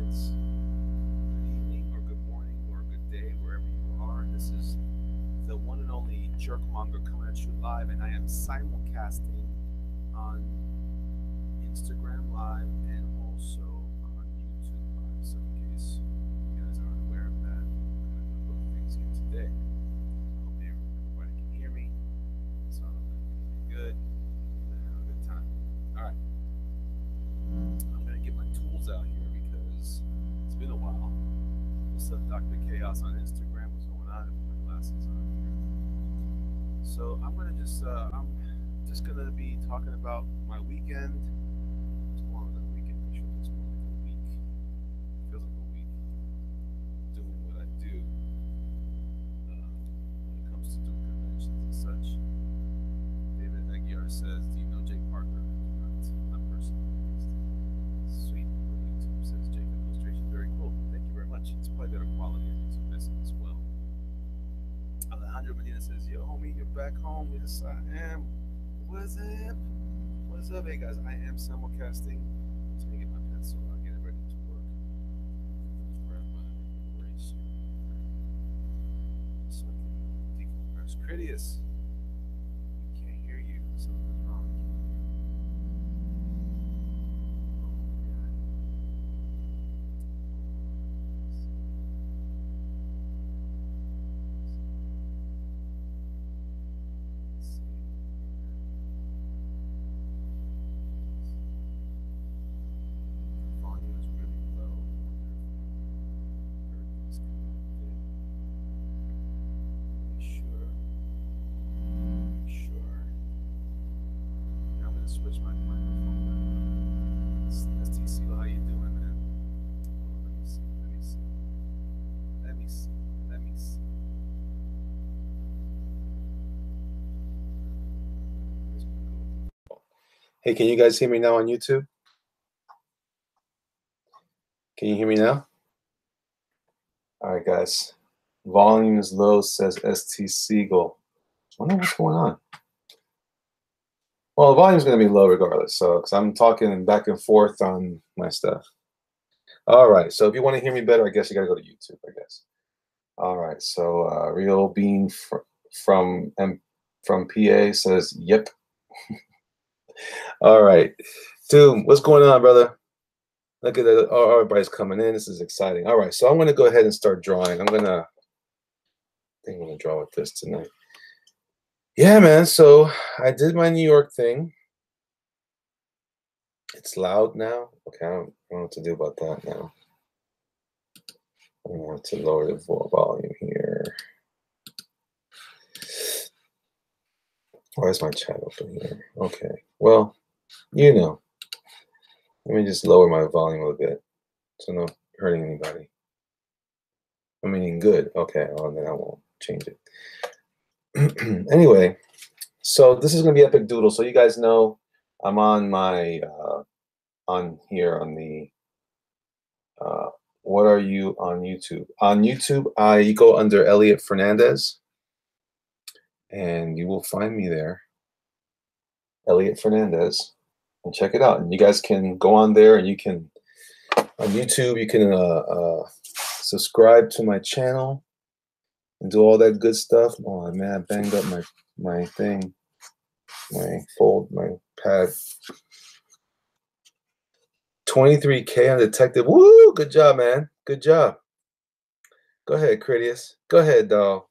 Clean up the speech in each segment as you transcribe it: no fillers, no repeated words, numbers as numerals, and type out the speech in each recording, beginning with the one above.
It's good evening or good morning or good day wherever you are. This is the one and only Jerkmonger coming at you live, and I am simulcasting on Instagram Live and also on YouTube Live. So in case you guys aren't aware of that, I'm going to do both things here today. I hope everybody can hear me. So good. Have a good time. All right. I'm gonna get my tools out here because it's been a while. What's up, Dr. Chaos on Instagram? What's going on? I put my glasses on here. So I'm just gonna be talking about my weekend. It's more than a weekend. Actually, it's more like a week. It feels like a week doing what I do when it comes to doing conventions and such. David Aguirre says, "Do you know Jake Parker?" Not personally. Sweet. YouTube says Jacob illustration. Very cool. Thank you very much. It's probably better quality on YouTube as well. Alejandro Medina says, "Yo, homie, you're back home." Yes, I am. What's up? What's up, hey guys? I am simulcasting. Just gonna get my pencil out, get it ready to work. Grab my eraser so I can decompress. Critias, we can't hear you. Something's wrong. Switch my microphone back. STC, how you doing, man? Let me see. Hey, can you guys hear me now on YouTube? Can you hear me now? All right, guys. Volume is low, says ST Siegel. I wonder what's going on. Well, the volume's going to be low regardless, so because I'm talking back and forth on my stuff. All right, so if you want to hear me better, I guess you got to go to YouTube, I guess. All right, so Real Bean from PA says, "Yep." All right, Doom, what's going on, brother? Look at that. Oh, everybody's coming in. This is exciting. All right, so I'm going to go ahead and start drawing. I think I'm going to draw with this tonight. Yeah, man, so I did my New York thing. It's loud now. Okay, I don't know what to do about that now. I want to lower the volume here. Why is my chat open here? Okay, well, you know. Let me just lower my volume a little bit so I'm not hurting anybody. I mean, good. Okay, well, then I won't change it. Anyway, so this is going to be Epic Doodle. So you guys know I'm on my, on here on the, what are you on YouTube? On YouTube, I go under Elliot Fernandez, and you will find me there, Elliot Fernandez, and check it out. And you guys can go on there, and you can, on YouTube, you can subscribe to my channel and do all that good stuff. Oh man, I banged up my thing, my pad. 23K on Detective. Woo! Good job, man. Good job. Go ahead, Critias. Go ahead, doll.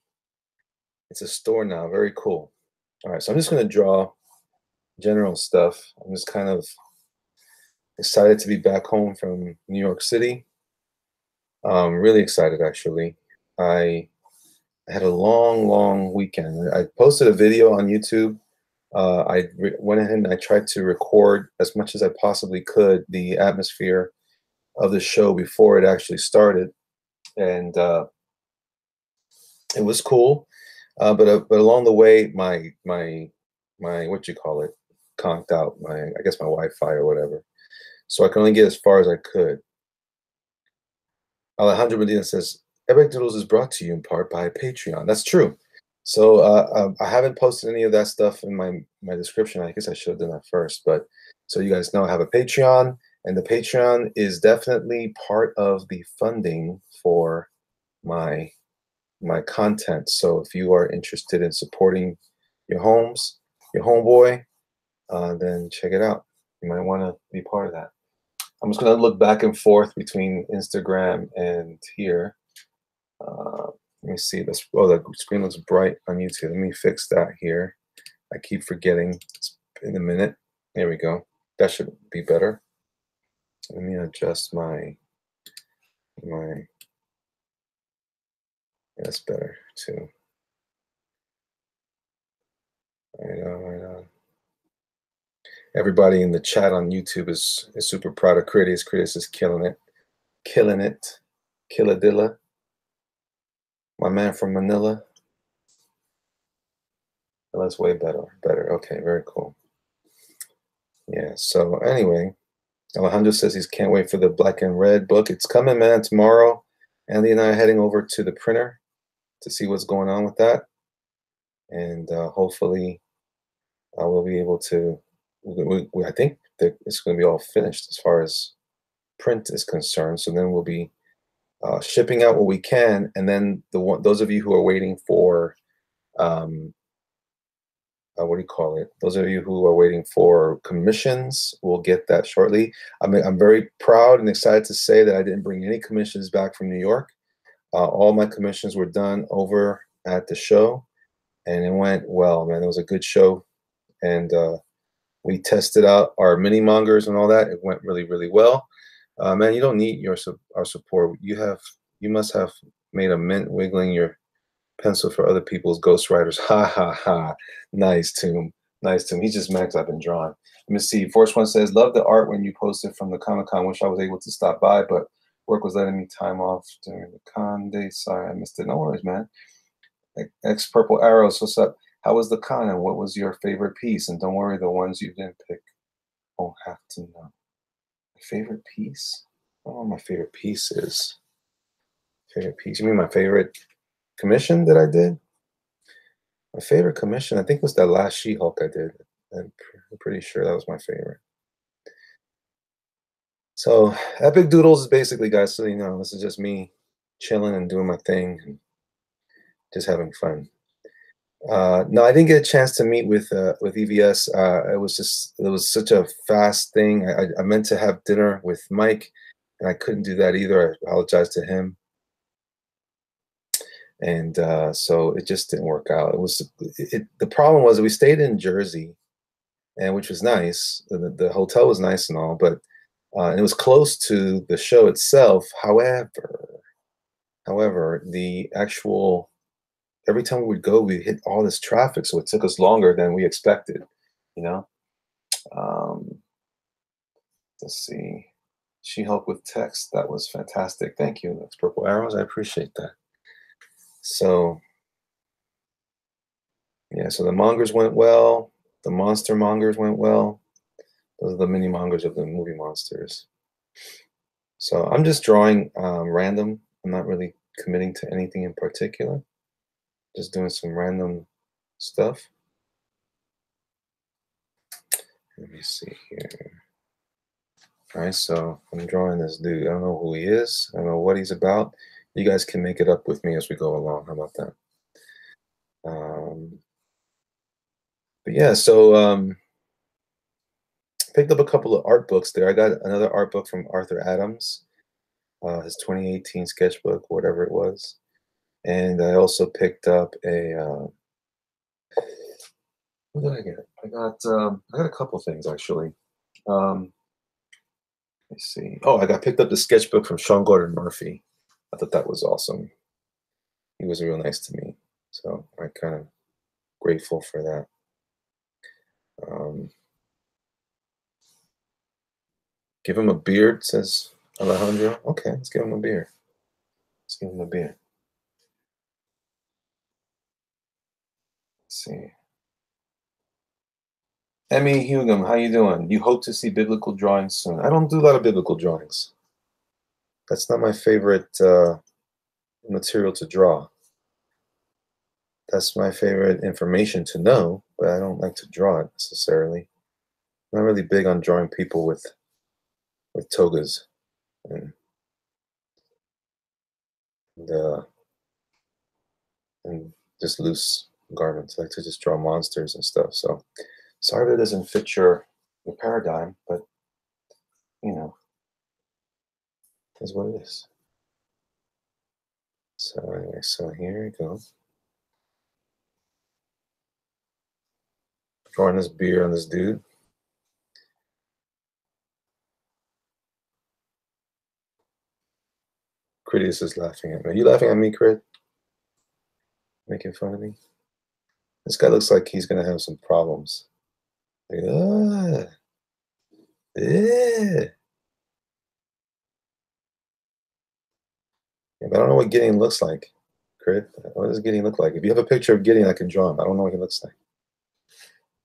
It's a store now. Very cool. All right, so I'm just going to draw general stuff. I'm just kind of excited to be back home from New York City. Really excited, actually. I had a long weekend. I posted a video on YouTube. I went ahead and I tried to record as much as I possibly could the atmosphere of the show before it actually started, and it was cool. But along the way, my what you call it, conked out. I guess my Wi-Fi or whatever. So I can only get as far as I could. Alejandro Medina says, "Epic Doodles is brought to you in part by Patreon." That's true. So I haven't posted any of that stuff in my description. I guess I should have done that first. But so you guys know, I have a Patreon, And the Patreon is definitely part of the funding for my content. So if you are interested in supporting your homeboy, then check it out. You might want to be part of that. I'm just going to look back and forth between Instagram and here. Let me see this. Oh, the screen looks bright on YouTube. Let me fix that here. I keep forgetting. It's in a minute. There we go. That should be better. Let me adjust my. That's better too. Right on, right on. Everybody in the chat on YouTube is super proud of Critics. Critics is killing it. Killadilla. My man from Manila. Oh, that's way better. Okay, very cool. Yeah, so anyway, Alejandro says he can't wait for the Black and Red book. It's coming, man, tomorrow. Andy and I are heading over to the printer to see what's going on with that. And hopefully we'll be able to, I think that it's going to be all finished as far as print is concerned. So then we'll be shipping out what we can. And then those of you who are waiting for, what do you call it? Those of you who are waiting for commissions will get that shortly. I'm very proud and excited to say that I didn't bring any commissions back from New York. All my commissions were done over at the show, and it went well, man. It was a good show, and we tested out our mini mongers and all that. It went really, really well. Man, you don't need our support. You must have made a mint wiggling your pencil for other people's ghostwriters. Ha ha ha. Nice, Tomb. Nice, Tomb. He's just mad 'cause I've been drawing. Let me see. Force One says, love the art when you posted from the Comic-Con. Wish I was able to stop by, but work was letting me time off during the con day. Sorry, I missed it. No worries, man. X Purple Arrows, what's up? How was the con and what was your favorite piece? And don't worry, the ones you didn't pick won't have to know. My favorite piece? I don't know what my favorite piece is. Favorite piece? You mean my favorite commission that I did? My favorite commission, I think, was that last She-Hulk I did. I'm pretty sure that was my favorite. So Epic Doodles is basically, guys, so you know, this is just me chilling and doing my thing and just having fun. No, I didn't get a chance to meet with EVS. It was such a fast thing. I meant to have dinner with Mike, and I couldn't do that either. I apologize to him. And so it just didn't work out. The problem was that we stayed in Jersey, and which was nice. The hotel was nice and all, but and it was close to the show itself. However, the actual every time we would go, we hit all this traffic, so it took us longer than we expected. You know. Let's see. She-Hulk with text. That was fantastic. Thank you. That's Purple Arrows. I appreciate that. So, yeah, so the mongers went well. The monster mongers went well. Those are the mini mongers of the movie monsters. So I'm just drawing random. I'm not really committing to anything in particular. Just doing some random stuff. Let me see here. All right, so I'm drawing this dude. I don't know who he is. I don't know what he's about. You guys can make it up with me as we go along. How about that? But yeah, so picked up a couple of art books there. I got another art book from Arthur Adams, his 2018 sketchbook, whatever it was. And I also picked up a, what did I get? I got a couple things actually. Let's see. Oh, I got picked up the sketchbook from Sean Gordon Murphy. I thought that was awesome. He was real nice to me. So I'm kind of grateful for that. Give him a beard, says Alejandro. Okay, let's give him a beer. Let's give him a beer. Let's see. Emmy Hugum, how you doing? You hope to see biblical drawings soon. I don't do a lot of biblical drawings. That's not my favorite material to draw. That's my favorite information to know, but I don't like to draw it necessarily. I'm not really big on drawing people with with togas and and, and just loose garments. I like to just draw monsters and stuff. So sorry that doesn't fit your paradigm, but you know, is what it is. So anyway, so here we go. Drawing this beard on this dude. Critias is laughing at me. Are you laughing at me, Crit? Making fun of me? This guy looks like he's gonna have some problems. Like, yeah. Yeah, but I don't know what Gideon looks like. Crit, what does Gideon look like? If you have a picture of Gideon, I can draw him. I don't know what he looks like.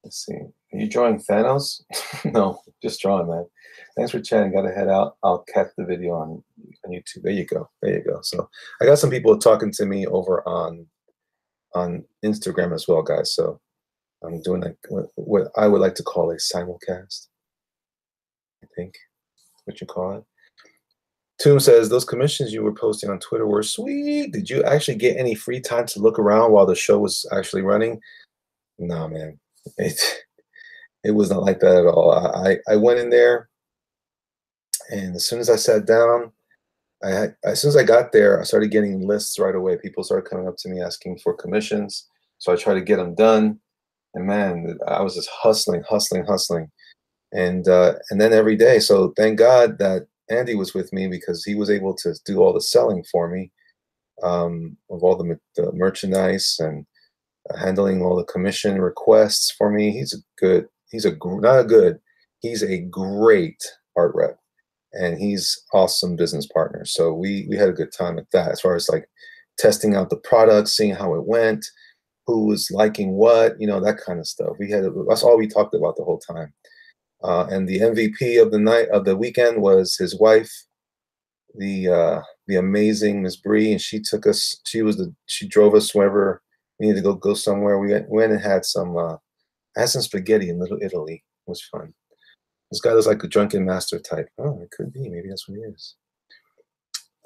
Let's see. Are you drawing Thanos? No, just drawing, man. Thanks for chatting. Got to head out. I'll catch the video on YouTube. There you go. There you go. So I got some people talking to me over on Instagram as well, guys. So I'm doing like what I would like to call a simulcast. I think what you call it. Toom says those commissions you were posting on Twitter were sweet. Did you actually get any free time to look around while the show was actually running? No, man. It was not like that at all. I went in there, and as soon as I sat down, as soon as I got there, I started getting lists right away. People started coming up to me asking for commissions, so I tried to get them done. And man, I was just hustling, and then every day. So thank God that Andy was with me because he was able to do all the selling for me of all the merchandise and handling all the commission requests for me. He's a great art rep, and he's awesome business partner. So we had a good time at that, as far as like testing out the product, seeing how it went, who was liking what, that kind of stuff. That's all we talked about the whole time. And the MVP of the weekend was his wife, the amazing Miss Bree, and she drove us wherever we needed to go somewhere. We went and had some spaghetti in Little Italy. It was fun. This guy looks like a drunken master type. Oh, it could be. Maybe that's what he is.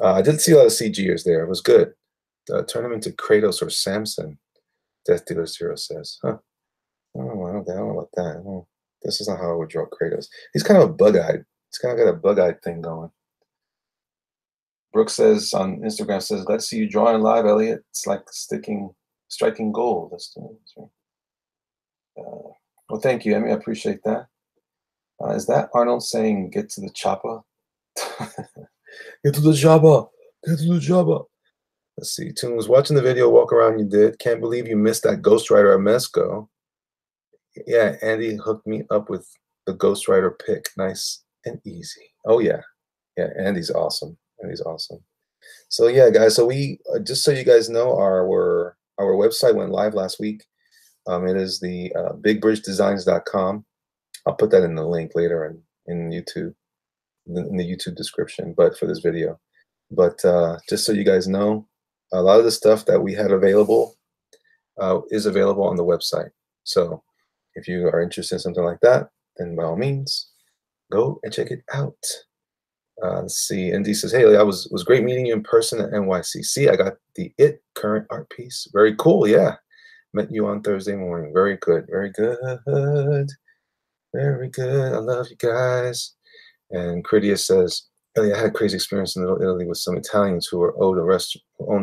I did see a lot of CGers there. It was good. Turn him into Kratos or Samson, Death Dealer Zero says. Huh. Oh, I don't know about that. Oh, this is not how I would draw Kratos. He's kind of bug-eyed. He's kind of got a bug-eyed thing going. Brooke says on Instagram, says, glad to see you drawing live, Elliot. It's like striking gold. That's right. Well, thank you, Emmy. I appreciate that. Is that Arnold saying, get to the chopper? Get to the chopper. Get to the chopper. Let's see. Toon was watching the video walk around you did. Can't believe you missed that Ghost Rider at Mesco. Yeah, Andy hooked me up with the Ghost Rider pick. Nice and easy. Oh, yeah. Yeah, Andy's awesome. Andy's awesome. So, yeah, guys. So we, just so you guys know, our website went live last week. It is the bigbridgedesigns.com. I'll put that in the link later in YouTube, in the YouTube description, but for this video. But just so you guys know, a lot of the stuff that we had available is available on the website. So if you are interested in something like that, then by all means, go and check it out. Let's see. Andy says, hey, it was great meeting you in person at NYCC. I got the It current art piece. Very cool. Yeah. Met you on Thursday morning. Very good. Very good. Very good. I love you guys. And Critias says, Ellie, I had a crazy experience in Little Italy with some Italians who owned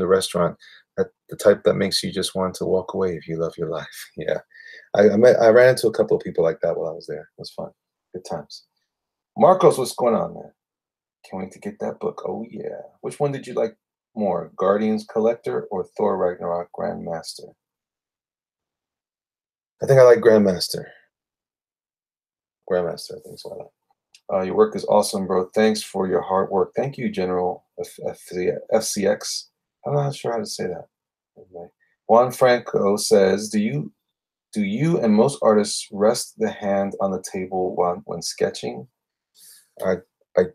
a restaurant, the type that makes you just want to walk away if you love your life. Yeah. I ran into a couple of people like that while I was there. It was fun. Good times. Marcos, what's going on, man? Can't wait to get that book. Oh, yeah. Which one did you like more, Guardians Collector or Thor Ragnarok Grandmaster? I think I like Grandmaster. Grandmaster, I think so. Your work is awesome, bro. Thanks for your hard work. Thank you, General FCX. I'm not sure how to say that. Anyway. Juan Franco says, do you and most artists rest the hand on the table when sketching? I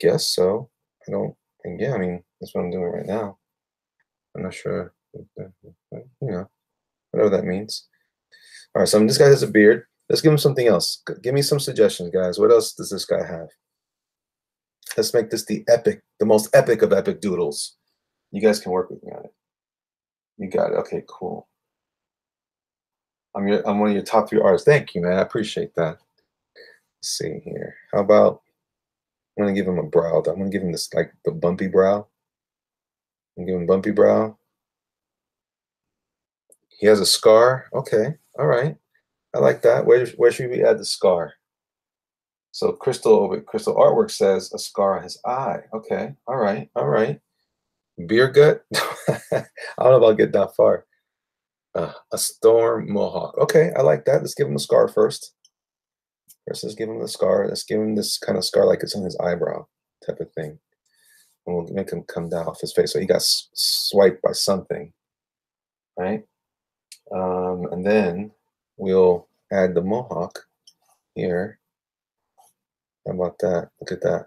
guess so. I don't think, yeah, I mean, that's what I'm doing right now. I'm not sure, whatever that means. All right, so this guy has a beard. Let's give him something else. Give me some suggestions, guys. What else does this guy have? Let's make this the most epic of epic doodles. You guys can work with me on it. You got it. Okay, cool. I'm one of your top 3 artists. Thank you, man. I appreciate that. Let's see here. How about I'm gonna give him a brow. I'm gonna give him this like the bumpy brow. I'm giving him bumpy brow. He has a scar. Okay, all right. I like that. Where should we add the scar? So Crystal Artwork says a scar on his eye. Okay, all right, all right. Beer gut. I don't know if I'll get that far. A storm mohawk. Okay, I like that. Let's give him a scar first. First, let's give him the scar. Let's give him this kind of scar like it's on his eyebrow type of thing. And we'll make him come down off his face. So he got swiped by something, right? And then we'll add the mohawk here. How about that? Look at that.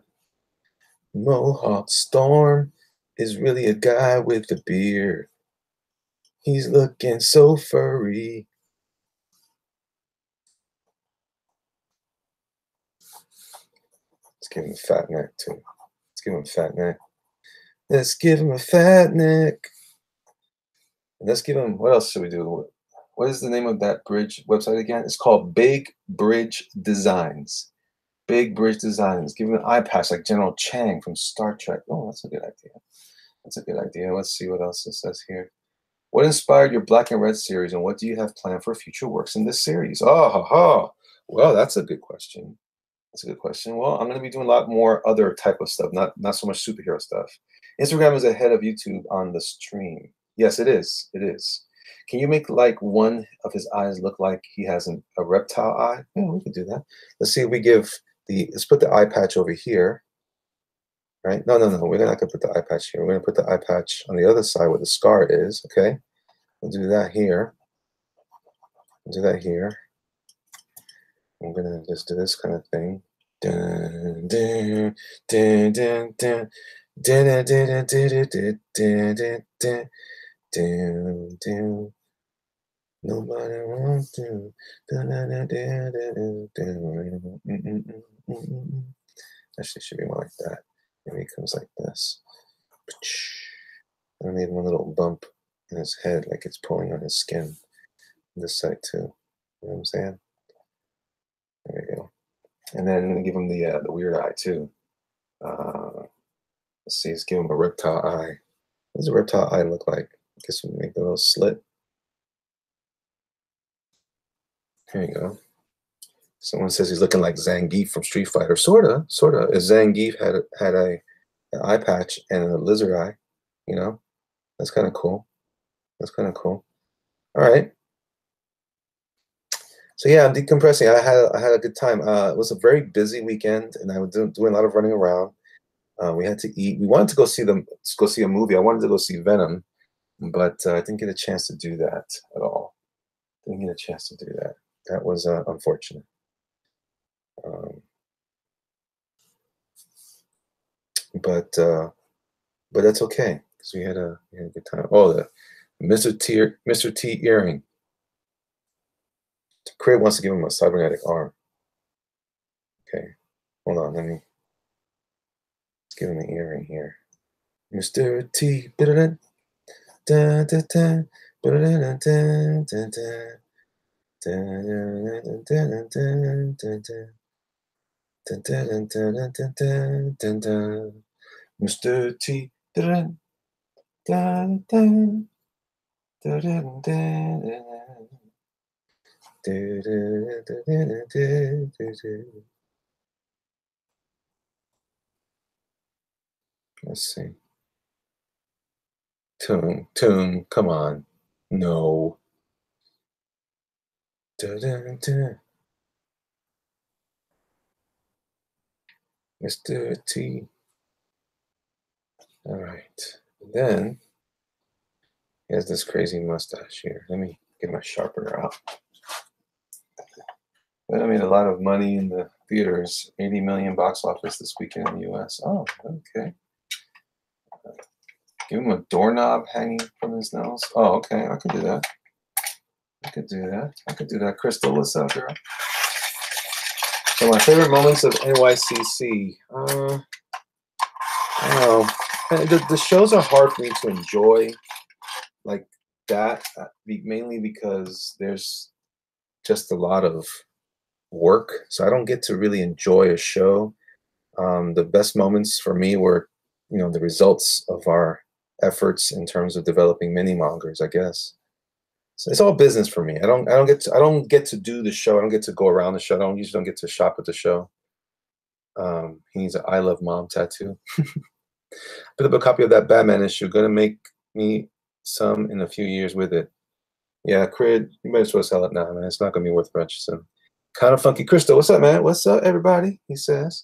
Mohawk Storm is really a guy with a beard. He's looking so furry. Let's give him a fat neck too. Let's give him a fat neck. Let's give him a fat neck. Let's give him, what else should we do? What is the name of that bridge website again? It's called Big Bridge Designs. Big Bridge Designs. Give him an eye patch like General Chang from Star Trek. Oh, that's a good idea. That's a good idea. Let's see what else it says here. What inspired your Black and Red series, and what do you have planned for future works in this series? Oh, ha, ha. Well, that's a good question. That's a good question. Well, I'm going to be doing a lot more other type of stuff, not so much superhero stuff. Instagram is ahead of YouTube on the stream. Yes, it is. It is. Can you make like one of his eyes look like he has a reptile eye? Yeah, we can do that. Let's see if we give let's put the eye patch over here. Right? No. We're not going to put the eye patch here. We're going to put the eye patch on the other side where the scar is. Okay. We'll do that here. We'll do that here. I'm going to just do this kind of thing. Dun, dun, dun, dun, dun. Dun, dun, dun, dun, dun, dun, dun, dun, dun, dun. Nobody wants to. Dun, dun, dun, dun, dun, dun, dun. Actually, it should be more like that. Maybe it comes like this. I need one little bump in his head, like it's pulling on his skin. This side too. You know what I'm saying? There we go. And then I'm gonna give him the weird eye too. Let's see. Let's give him a reptile eye. What does a reptile eye look like? I guess we make the little slit. Here you go. Someone says he's looking like Zangief from Street Fighter. Sorta. If Zangief had an eye patch and a lizard eye, you know, that's kind of cool. That's kind of cool. All right. So yeah, I'm decompressing. I had a good time. It was a very busy weekend, and I was doing a lot of running around. We had to eat. We wanted to go see a movie. I wanted to go see Venom, but I didn't get a chance to do that at all. Didn't get a chance to do that. That was unfortunate. But that's okay because we had a good time. Oh, the Mr. T earring. Craig wants to give him a cybernetic arm. Okay, hold on. Let's give him an earring here. Mr. T. Dun, dun, dun, dun, dun, dun, dun, dun, dun. Dun, dun, dun, dun, dun, dun. Dun, dun, dun, dun, dun, dun, dun, dun. Mr. T. Dun, dun, dun, dun, dun, dun, dun. Let's see. Keung, come on. No. Mr. T. All right. And then he has this crazy mustache here. Let me get my sharpener out. But I made a lot of money in the theaters. 80 million box office this weekend in the US. Oh, okay. Give him a doorknob hanging from his nose. Oh, okay. I could do that. I could do that. Crystal, what's up, girl? So my favorite moments of NYCC. I don't know. The shows are hard for me to enjoy like that, mainly because there's just a lot of work. So I don't get to really enjoy a show. The best moments for me were, the results of our efforts in terms of developing mini mongers, I guess. So it's all business for me. I don't get to do the show. I don't get to go around the show. Usually don't get to shop at the show. He needs an I Love Mom tattoo. Put up a copy of that Batman issue. Gonna make me some in a few years with it. Yeah, Crid, you might as well sell it now, man. It's not gonna be worth much. So, kind of funky Crystal. What's up, man? What's up, everybody? He says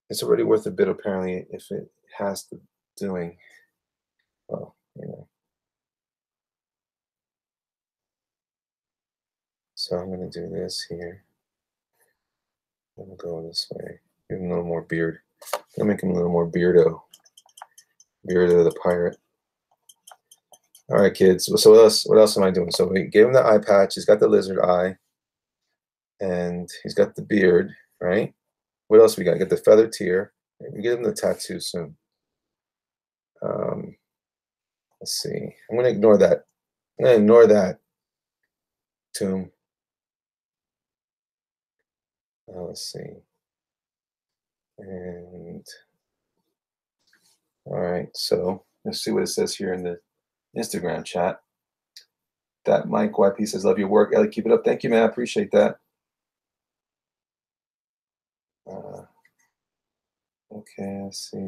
it's already worth a bit, apparently, if it has the doing. Well, So I'm gonna do this here. I'm gonna go this way. Give him a little more beard. I'm gonna make him a little more beardo. Beardo the pirate. All right, kids. So what else am I doing? So we gave him the eye patch. He's got the lizard eye, and he's got the beard, right? What else we got? Get the feather tear. We get him the tattoo soon. Let's see. I'm gonna ignore that. I'm gonna ignore that tomb. Let's see. And all right, so let's see what it says here in the Instagram chat. That Mike YP says, love your work. Ellie, keep it up. Thank you, man. I appreciate that. Okay, let's see.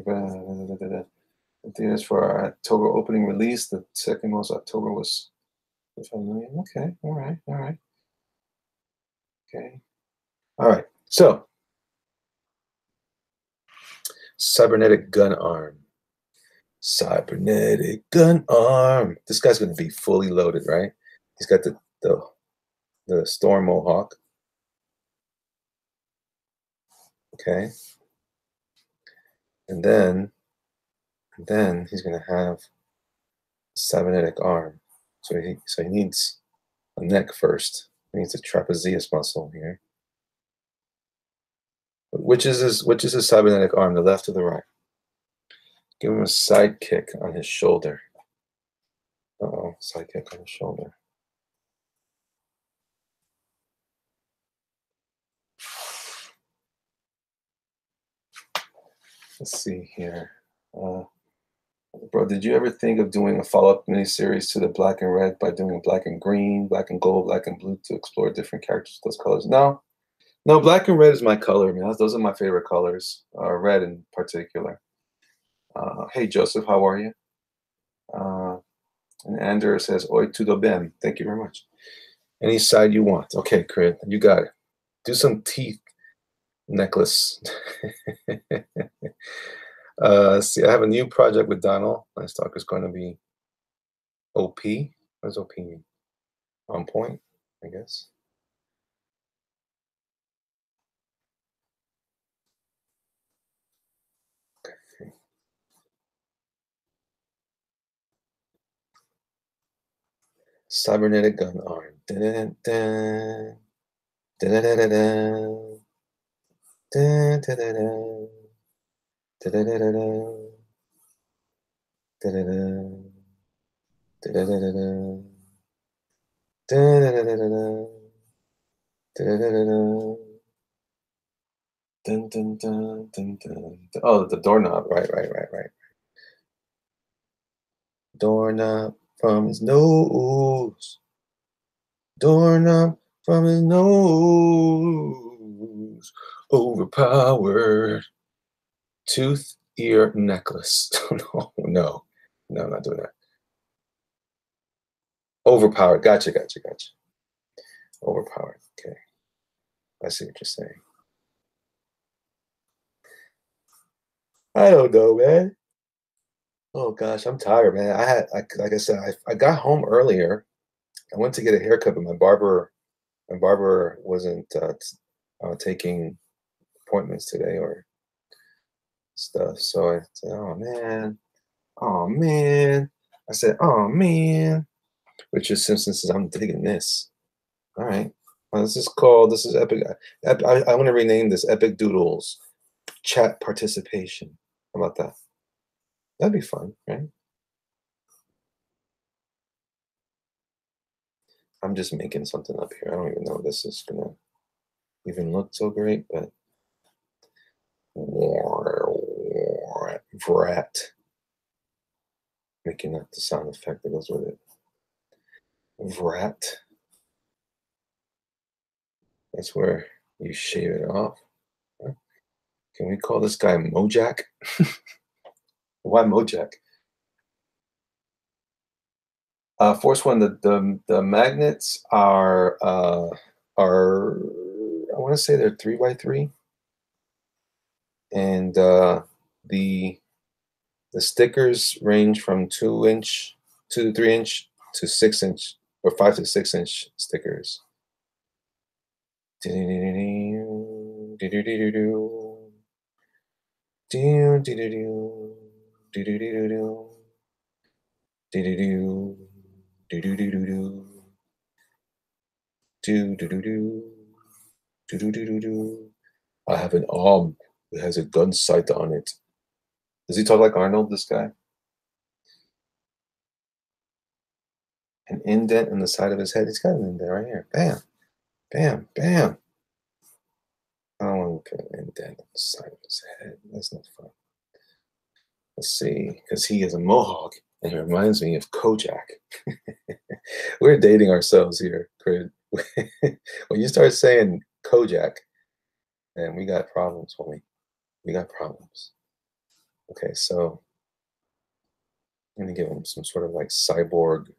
Theaters for our October opening release. The second most October was 5 million. Okay, all right. Okay. All right. So cybernetic gun arm. Cybernetic gun arm. This guy's gonna be fully loaded, right? He's got the storm mohawk. Okay. And then he's gonna have cybernetic arm. So he needs a neck first. He needs a trapezius muscle here. Which is his cybernetic arm, the left or the right? Give him a side kick on his shoulder. Uh-oh, side kick on his shoulder. Let's see here. Bro, did you ever think of doing a follow-up miniseries to the black and red by doing black and green, black and gold, black and blue to explore different characters with those colors? No, black and red is my color, man. Those are my favorite colors, red in particular. Hey, Joseph, how are you? And Andrew says, oi tudo bem. Thank you very much. Any side you want. Okay, Crit, you got it. Do some teeth necklace. See, I have a new project with Donald. My stock is going to be OP. What does OP mean? On point, I guess. Okay. Cybernetic gun arm. Dun, dun, dun, dun, dun, dun, dun, dun, dun, dun, dun. Oh, the doorknob. Right. Doorknob from his nose. Doorknob from his nose. Overpowered. Tooth ear necklace. No, I'm not doing that. Overpowered. Gotcha. Overpowered. Okay. I see what you're saying. I don't know, man. Oh gosh, I'm tired, man. Like I said, I got home earlier. I went to get a haircut, but my barber wasn't taking appointments today or stuff. So I said, oh man. I said, oh man. Richard Simpson says, I'm digging this. All right. Well, this is Epic. I want to rename this Epic Doodles chat participation. How about that? That'd be fun, right? I'm just making something up here. I don't even know if this is gonna even look so great, but Vrat. Making up the sound effect that goes with it. Vrat. That's where you shave it off. Can we call this guy Mojack? Why Mojack? Force one. The magnets are I want to say they're 3x3, and the stickers range from 2 to 3 inch to 6 inch, or 5 to 6 inch stickers. I have an arm that has a gun sight on it. Does he talk like Arnold, this guy? An indent in the side of his head. He's got an indent right here. Bam, bam, bam. I don't want to put an indent on the side of his head. That's not fun. Let's see, because he is a mohawk, and he reminds me of Kojak. We're dating ourselves here, Craig. When you start saying Kojak, then we got problems, homie. We got problems. Okay, so I'm gonna give him some sort of like cyborg,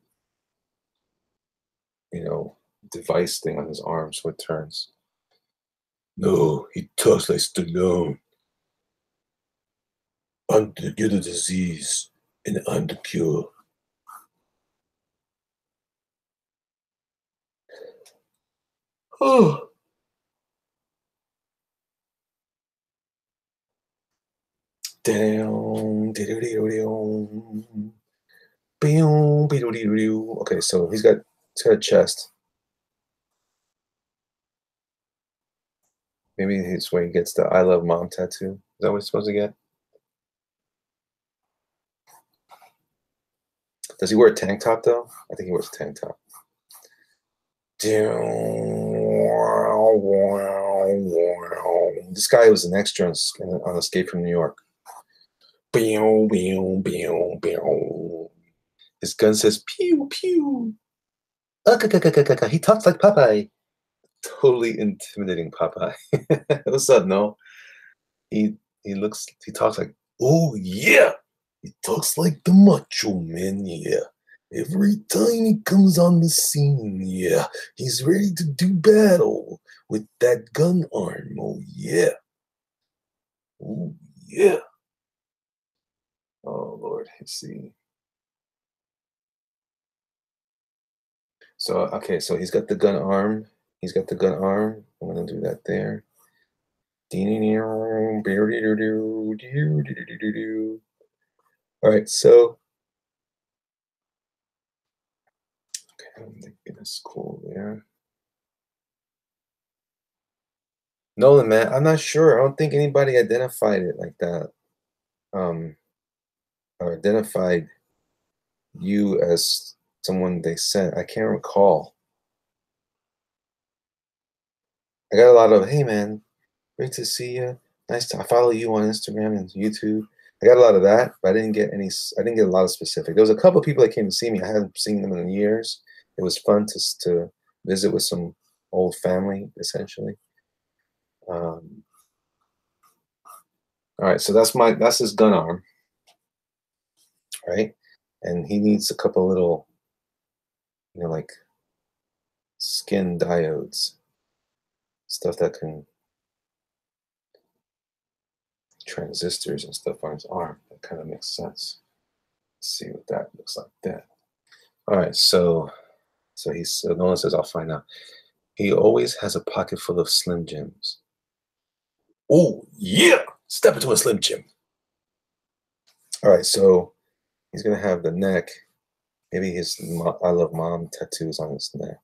device thing on his arm so it turns. No, he talks like Stallone. You're the disease, and I'm the cure. Oh. Down. Okay, so he's got a chest. Maybe it's where he gets the I love mom tattoo. Is that what he's supposed to get? Does he wear a tank top though? I think he wears a tank top. This guy was an extra on Escape from New York. His gun says pew pew. He talks like Popeye. Totally intimidating Popeye. What's up, no? He talks like, oh yeah. He talks like the Macho Man, yeah. Every time he comes on the scene, yeah, he's ready to do battle with that gun arm. Oh yeah. Oh yeah. Oh Lord, let's see. So okay, so he's got the gun arm. He's got the gun arm. I'm gonna do that there. All right, so okay, I'm thinking that's cool there. Nolan, man, I'm not sure. I don't think anybody identified it like that. Or identified you as someone they sent. I can't recall. I got a lot of, hey man, great to see you. Nice to I follow you on Instagram and YouTube. I got a lot of that, but I didn't get a lot of specific. There was a couple of people that came to see me. I hadn't seen them in years. It was fun to visit with some old family, essentially. All right, so that's his gun arm, right? And he needs a couple little, like skin diodes, stuff that can transistors and stuff on his arm. That kind of makes sense. Let's see what that looks like then. All right, so Nolan says, I'll find out. He always has a pocket full of Slim Jims. Oh, yeah! Step into a Slim Jim. All right, so he's going to have the neck. Maybe his I love mom tattoos on his neck.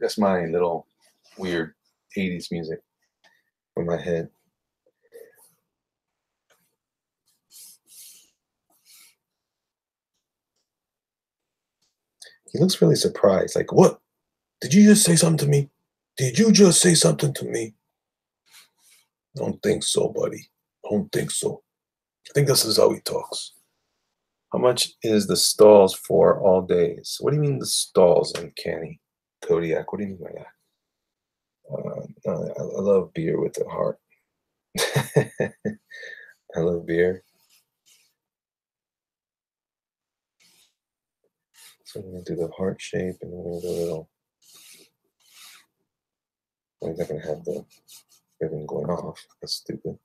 That's my little weird 80s music from my head. He looks really surprised. Like, what? Did you just say something to me? Did you just say something to me? I don't think so, buddy. I don't think so. I think this is how he talks. How much is the stalls for all days? What do you mean the stalls, Uncanny Kodiak? What do you mean by that? I love beer with a heart. I love beer. So I'm gonna do the heart shape, and then we're gonna do a little. I'm not gonna have the ribbon going off. That's stupid.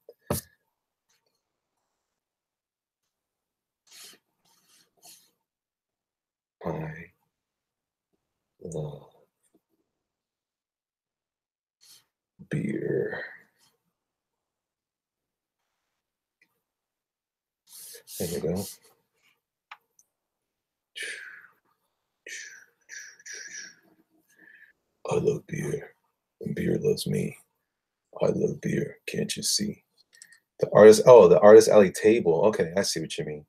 I love beer. There you go. I love beer, and beer loves me. I love beer. Can't you see? The artist. Oh, the artist alley table. Okay, I see what you mean.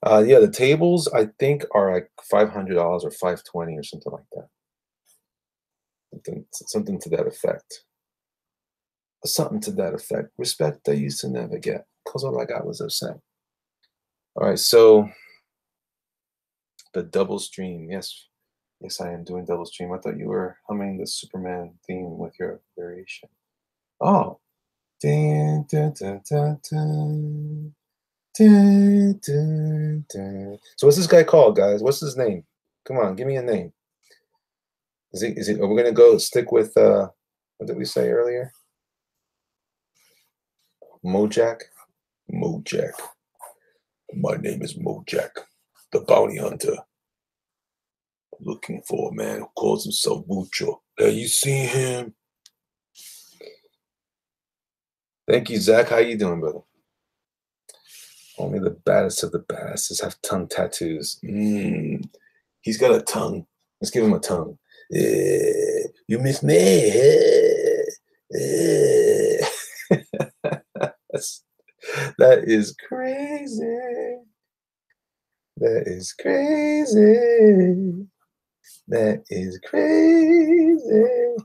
Yeah, the tables I think are like $500 or $520 or something like that. Something to that effect. Something to that effect. Respect I used to never get, because all I got was upset. All right, so the double stream. Yes, yes, I am doing double stream. I thought you were humming the Superman theme with your variation. Oh. Dun, dun, dun, dun, dun. Dun, dun, dun. So what's this guy called, guys? What's his name? Come on, give me a name. Are we gonna go stick with what did we say earlier? Mojack? Mojack. My name is Mojack, the bounty hunter. Looking for a man who calls himself Mucho. Have you seen him? Thank you, Zach. How you doing, brother? Only the baddest of the badasses have tongue tattoos. He's got a tongue. Let's give him a tongue. You miss me. That is crazy. That is crazy. That is crazy.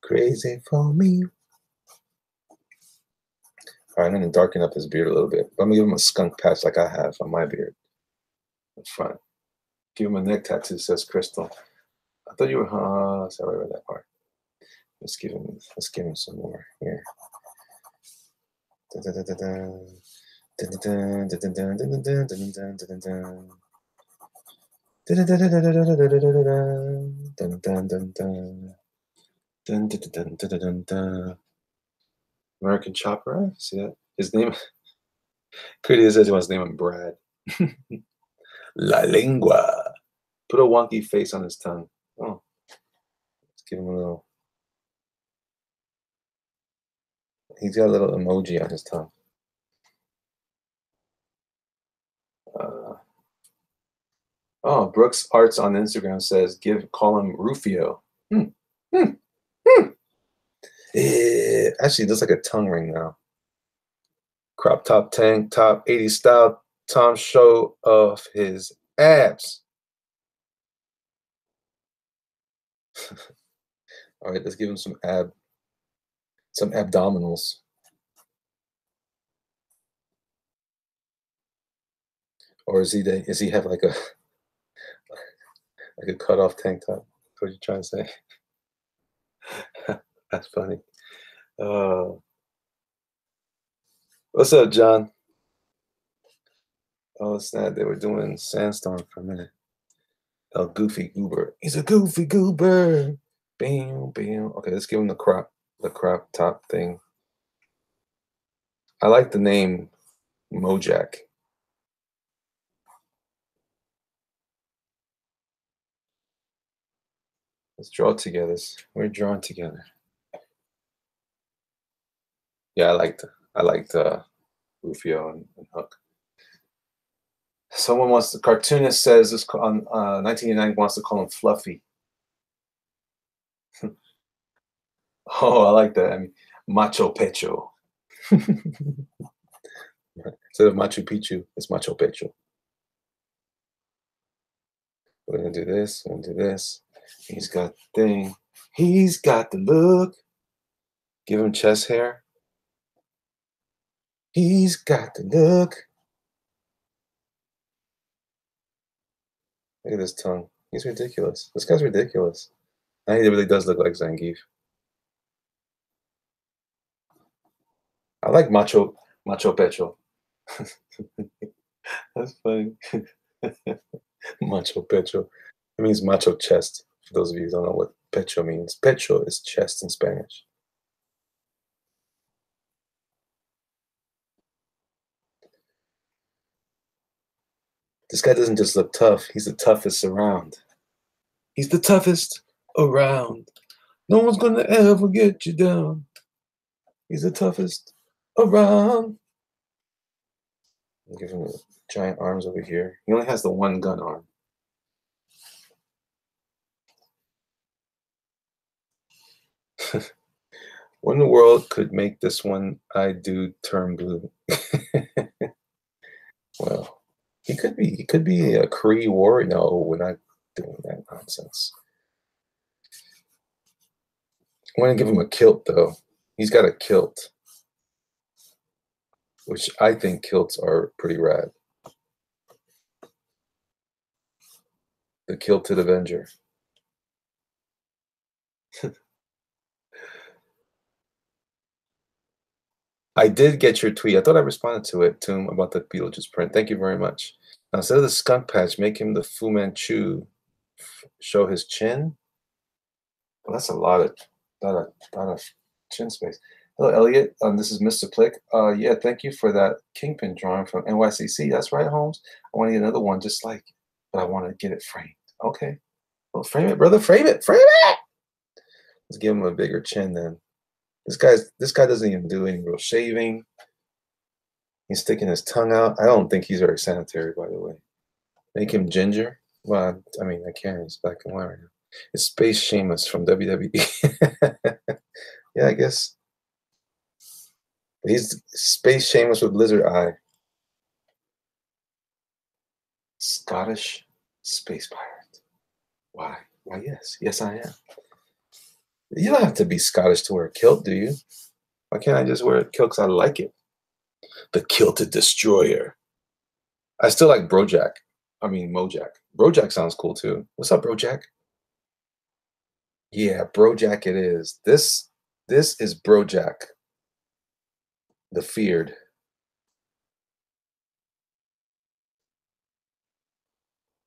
Crazy for me. All right, I'm gonna darken up his beard a little bit. I'm gonna give him a skunk patch like I have on my beard. That's fine. Give him a neck tattoo, says Crystal. I thought you were sorry about that part. Let's give him some more here. American Chopper, see that? His name, Cody says he wants to name him Brad. La lengua. Put a wonky face on his tongue. Oh, let's give him a little. He's got a little emoji on his tongue. Oh, Brooks Arts on Instagram says, call him Rufio. Actually, it looks like a tongue ring now. Crop top tank top 80s style. Tom show off his abs. All right, let's give him some abdominals. Or does he have like a cut off tank top? What are you trying to say? That's funny. What's up, John? Oh, it's not. They were doing Sandstorm for a minute. A goofy goober. He's a goofy goober. Bam, bam. Okay, let's give him the crop top thing. I like the name Mojack. Let's draw together. We're drawing together. Yeah, I liked Rufio and Hook. Someone wants the cartoonist says this on 1989 wants to call him Fluffy. Oh, I like that. I mean, Macho Pecho. Instead of Machu Picchu, it's Macho Pecho. We're gonna do this. We're gonna do this. He's got the thing. He's got the look. Give him chest hair. He's got the look. Look at his tongue. He's ridiculous. This guy's ridiculous. He really does look like Zangief. I like Macho Pecho. That's funny. Macho Pecho. It means macho chest. For those of you who don't know what pecho means, pecho is chest in Spanish. This guy doesn't just look tough. He's the toughest around. He's the toughest around. No one's gonna ever get you down. He's the toughest around. I'll give him giant arms over here. He only has the one gun arm. What in the world could make this one I do turn blue? Well, he could be a Kree warrior. No, we're not doing that nonsense. I want to give him a kilt though. He's got a kilt, which I think kilts are pretty rad. The Kilted Avenger. I did get your tweet. I thought I responded to it, Toom, about the Beetlejuice print. Thank you very much. Now, instead of the skunk patch, make him the Fu Manchu. Show his chin. Well, that's a lot of chin space. Hello, Elliot. This is Mr. Click. Yeah, thank you for that Kingpin drawing from NYCC. That's right, Holmes. I want to get another one just like, but I want to get it framed. Okay. Well, frame it, brother. Frame it. Frame it. Let's give him a bigger chin then. This guy doesn't even do any real shaving. He's sticking his tongue out. I don't think he's very sanitary, by the way. Make him ginger. Well, I mean, I can. He's black and white right now. It's Space Sheamus from WWE. Yeah, I guess. He's Space Sheamus with lizard eye. Scottish space pirate. Why? Why, yes. Yes, I am. You don't have to be Scottish to wear a kilt, do you? Why can't I just wear a kilt because I like it? The Kilted Destroyer. I still like Brojack. I mean, Mojack. Brojack sounds cool, too. What's up, Brojack? Yeah, Brojack it is. This is Brojack. The Feared.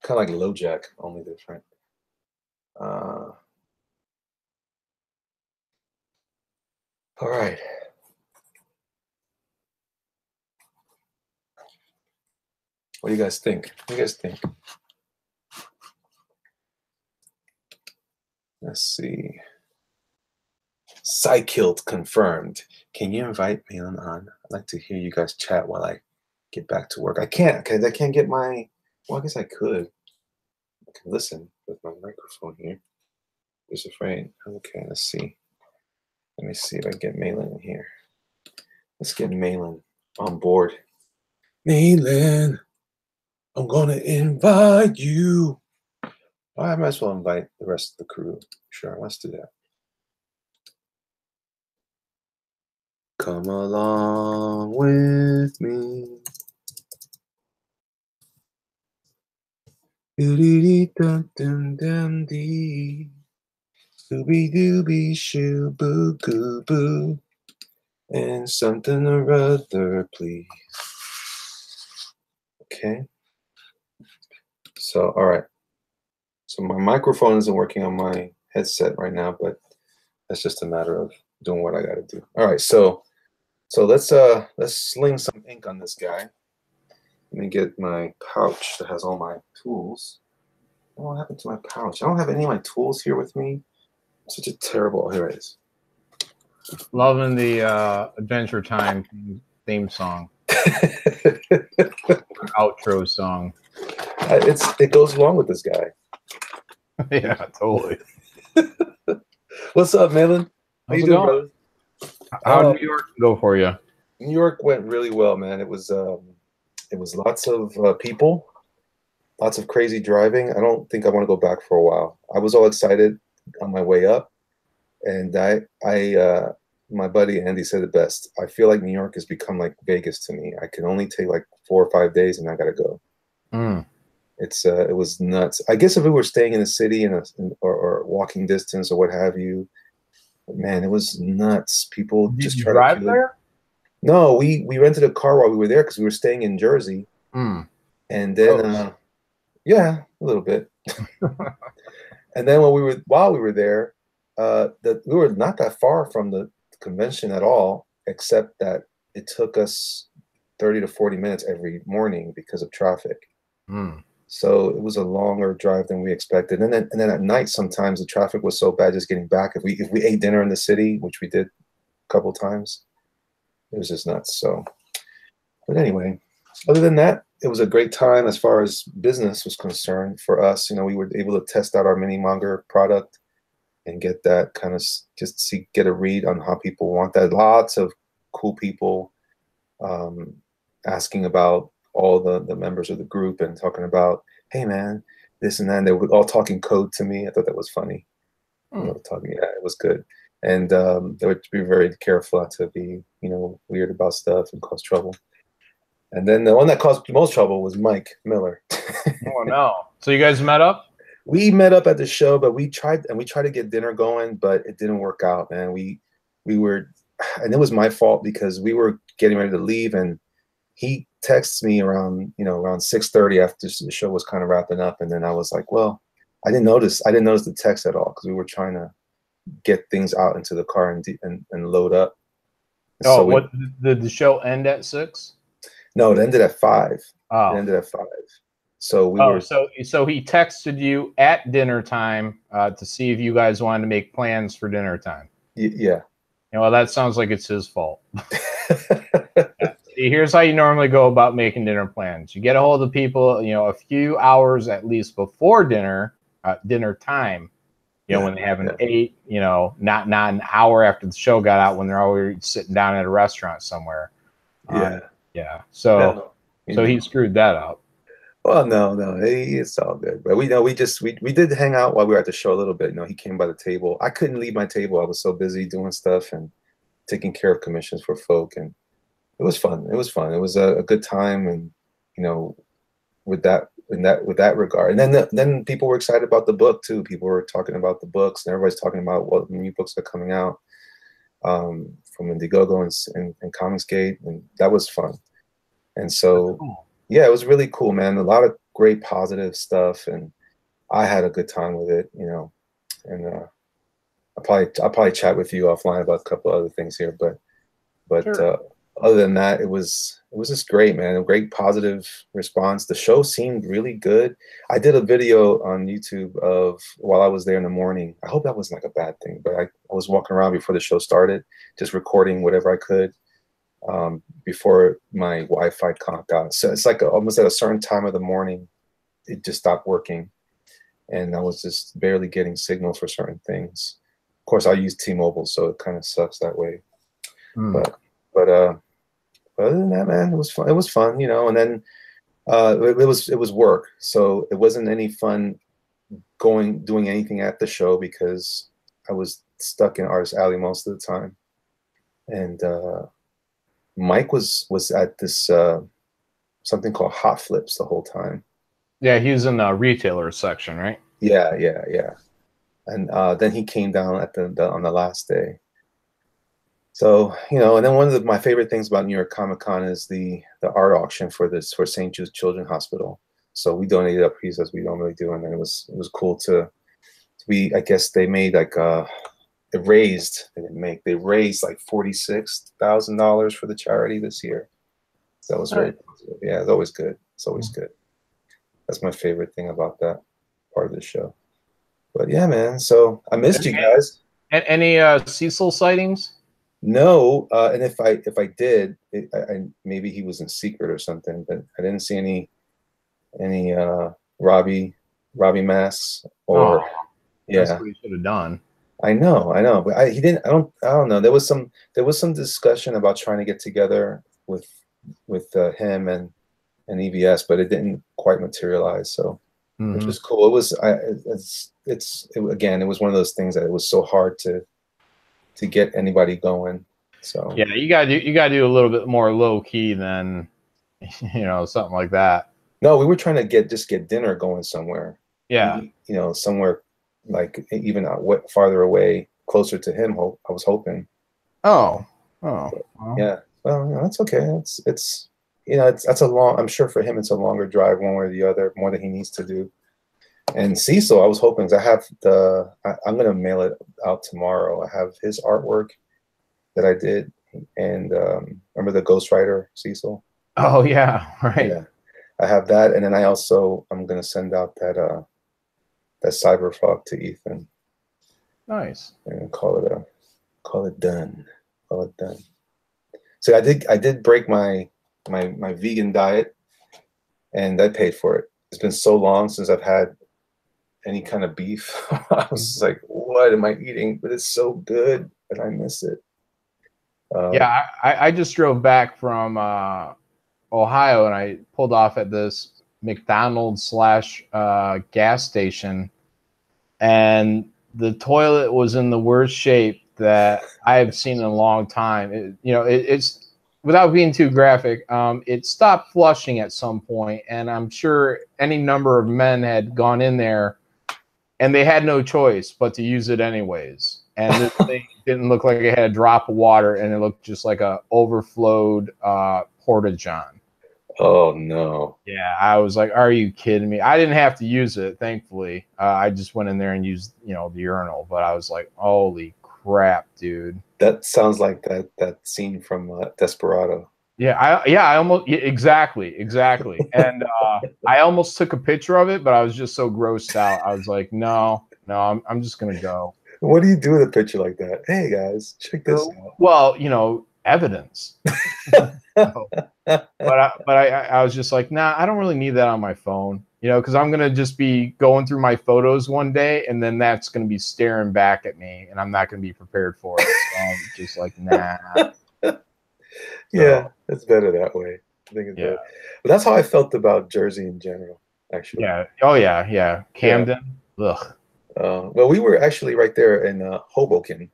Kind of like Lojack, only different. All right. What do you guys think? What do you guys think? Let's see. Psykilt confirmed. Can you invite Malin on? I'd like to hear you guys chat while I get back to work. I can't because I can't get my. Well, I guess I could. I can listen with my microphone here. Just afraid. Okay, let's see. Let me see if I can get Malin in here. Let's get Malin on board. Malin, I'm gonna invite you. I might as well invite the rest of the crew. Sure, let's do that. Come along with me. Doo-dee-dee-dum-dum-dum-dee. Scooby-Dooby shoo boo goo boo. And something or other, please. Okay. So, all right. So my microphone isn't working on my headset right now, but that's just a matter of doing what I got to do. All right. So let's sling some ink on this guy. Let me get my pouch that has all my tools. What happened to my pouch? I don't have any of my tools here with me. I'm such a terrible. Oh, here it is. Loving the Adventure Time theme song. Outro song. It goes along with this guy. Yeah, totally. What's up, Malin? How you How's it doing, going? brother? How did New York go for you? New York went really well, man. It was lots of people, lots of crazy driving. I don't think I want to go back for a while. I was all excited on my way up, and my buddy Andy said it best. I feel like New York has become like Vegas to me. I can only take like 4 or 5 days, and I gotta go. Mm. It was nuts. I guess if we were staying in a city or walking distance or what have you, man, it was nuts. People Did just you try to drive kill you. there? No, we rented a car while we were there because we were staying in Jersey, Mm. and then Gross. yeah, a little bit. And then while we were there, we were not that far from the convention at all, except that it took us 30 to 40 minutes every morning because of traffic. Mm. So it was a longer drive than we expected. And then at night, sometimes the traffic was so bad just getting back. If we ate dinner in the city, which we did a couple times, it was just nuts. So, but anyway, other than that, it was a great time as far as business was concerned for us. We were able to test out our mini monger product and get that kind of get a read on how people want that. Lots of cool people um, asking about all the members of the group and talking about, hey man, this and that. And they were all talking code to me. I thought that was funny. Mm. Yeah, it was good. And they would be very careful not to be, weird about stuff and cause trouble. And then the one that caused the most trouble was Mike Miller. Oh no! So you guys met up? We met up at the show, but we tried to get dinner going, but it didn't work out, man. We were, and it was my fault because we were getting ready to leave, and he texts me around 6:30 after the show was kind of wrapping up, and then I was like, well, I didn't notice the text at all because we were trying to get things out into the car and load up. Oh, So what did the show end at 6? no, it ended at 5. It Oh, ended at 5. So we oh, were so he texted you at dinner time to see if you guys wanted to make plans for dinner time. yeah. Well, that sounds like it's his fault. See, here's how you normally go about making dinner plans. You get a hold of people, a few hours at least before dinner time. When they haven't ate, not an hour after the show got out when they're already sitting down at a restaurant somewhere. Yeah. So he screwed that up. Well, no, it's all good. But we did hang out while we were at the show a little bit. He came by the table. I couldn't leave my table. I was so busy doing stuff and taking care of commissions for folk, and it was fun. It was fun. It was a good time, and with that regard. And then people were excited about the book too. People were talking about the books, and everybody's talking about what new books are coming out from Indiegogo and Comicsgate, and that was fun. And so, yeah, it was really cool, man. A lot of great positive stuff, and I had a good time with it, And I'll probably chat with you offline about a couple other things here, but Sure. Other than that, it was just great, man. A great positive response. The show seemed really good. I did a video on YouTube of while I was there in the morning. I hope that wasn't like a bad thing, but I was walking around before the show started, just recording whatever I could before my Wi-Fi conked out. So it's like almost at a certain time of the morning, it just stopped working, and I was just barely getting signal for certain things. Of course, I use T-Mobile, so it kind of sucks that way. Mm. But other than that, man, it was fun. It was fun, And then it was work, so it wasn't any fun doing anything at the show because I was stuck in Artist Alley most of the time. And Mike was at this something called Hot Flips the whole time. Yeah, he was in the retailer section, right? Yeah. And then he came down on the last day. So, and then one of my favorite things about New York Comic Con is the art auction for St. Jude's Children's Hospital. So we donated a piece as we normally do, and then it was cool I guess they made like they raised like $46,000 for the charity this year. So that was very positive. Yeah, it's always good. It's always good. That's my favorite thing about that part of the show. But yeah, man. So I missed you guys. And any Cecil sightings? No, and if I did, maybe he was in secret or something. But I didn't see any Robbie masks or That's what he should have done. I know, but he didn't. I don't know. There was some discussion about trying to get together with him and EVS, but it didn't quite materialize. So, which Mm-hmm. was cool. It was. Again, it was one of those things that it was so hard to get anybody going. So Yeah, you gotta do a little bit more low key than something like that. no, we were trying to just get dinner going somewhere. Yeah. Somewhere like even farther away, closer to him. I was hoping. Oh. Well. Yeah. Well, that's okay. That's a long. I'm sure for him it's a longer drive one way or the other, more than he needs to do. And Cecil, I was hoping, 'cause I have I'm gonna mail it out tomorrow. I have his artwork that I did, and remember the ghostwriter Cecil? Oh yeah, right. Yeah, I have that, and then I'm gonna send out that cyberfuck to Ethan Nice. and call it done. Call it done. So I did break my vegan diet, and I paid for it. It's been so long since I've had any kind of beef. I was just like, what am I eating? But it's so good, and I miss it. Yeah, I just drove back from Ohio, and I pulled off at this McDonald's slash gas station, and the toilet was in the worst shape that I've seen in a long time. It's without being too graphic, it stopped flushing at some point, and I'm sure any number of men had gone in there, and they had no choice but to use it anyways. And this thing didn't look like it had a drop of water, and it looked just like a overflowed porta-john. Oh no! Yeah, I was like, "Are you kidding me?" I didn't have to use it, thankfully. I just went in there and used, the urinal. But I was like, "Holy crap, dude!" That sounds like that scene from Desperado. I almost exactly. And I almost took a picture of it, but I was just so grossed out. I was like, "No, I'm just gonna go." What do you do with a picture like that? Hey guys, check this out. Well, evidence. I was just like, nah, I don't really need that on my phone, because I'm gonna just be going through my photos one day, and then that's gonna be staring back at me, and I'm not gonna be prepared for it. So I'm just like, nah. Yeah, it's better that way. I think it's better. But that's how I felt about Jersey in general, actually. Yeah. Oh yeah. Camden. Yeah. Ugh. Well, we were actually right there in Hoboken.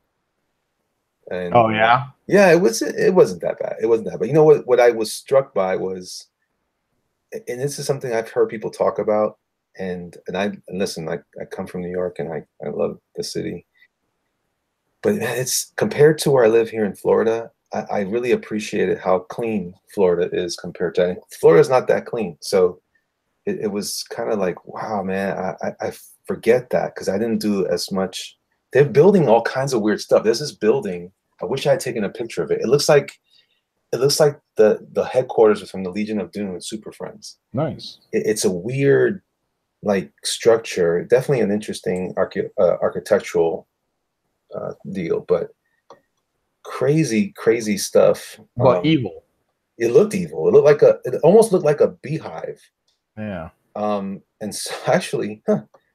And oh yeah. Yeah, it wasn't that bad. It wasn't that bad. You know what I was struck by was, and this is something I've heard people talk about, and listen, I come from New York, and I love the city. But man, it's compared to where I live here in Florida, I really appreciated how clean Florida is compared to Florida's not that clean. So it was kind of like, wow, man, I forget that because I didn't do as much. They're building all kinds of weird stuff. There's this building. I wish I had taken a picture of it. It looks like the headquarters from the Legion of Doom and Super Friends. Nice. It's a weird structure. Definitely an interesting architectural deal, but crazy stuff. But evil. It looked evil. It almost looked like a beehive. Yeah. And so actually,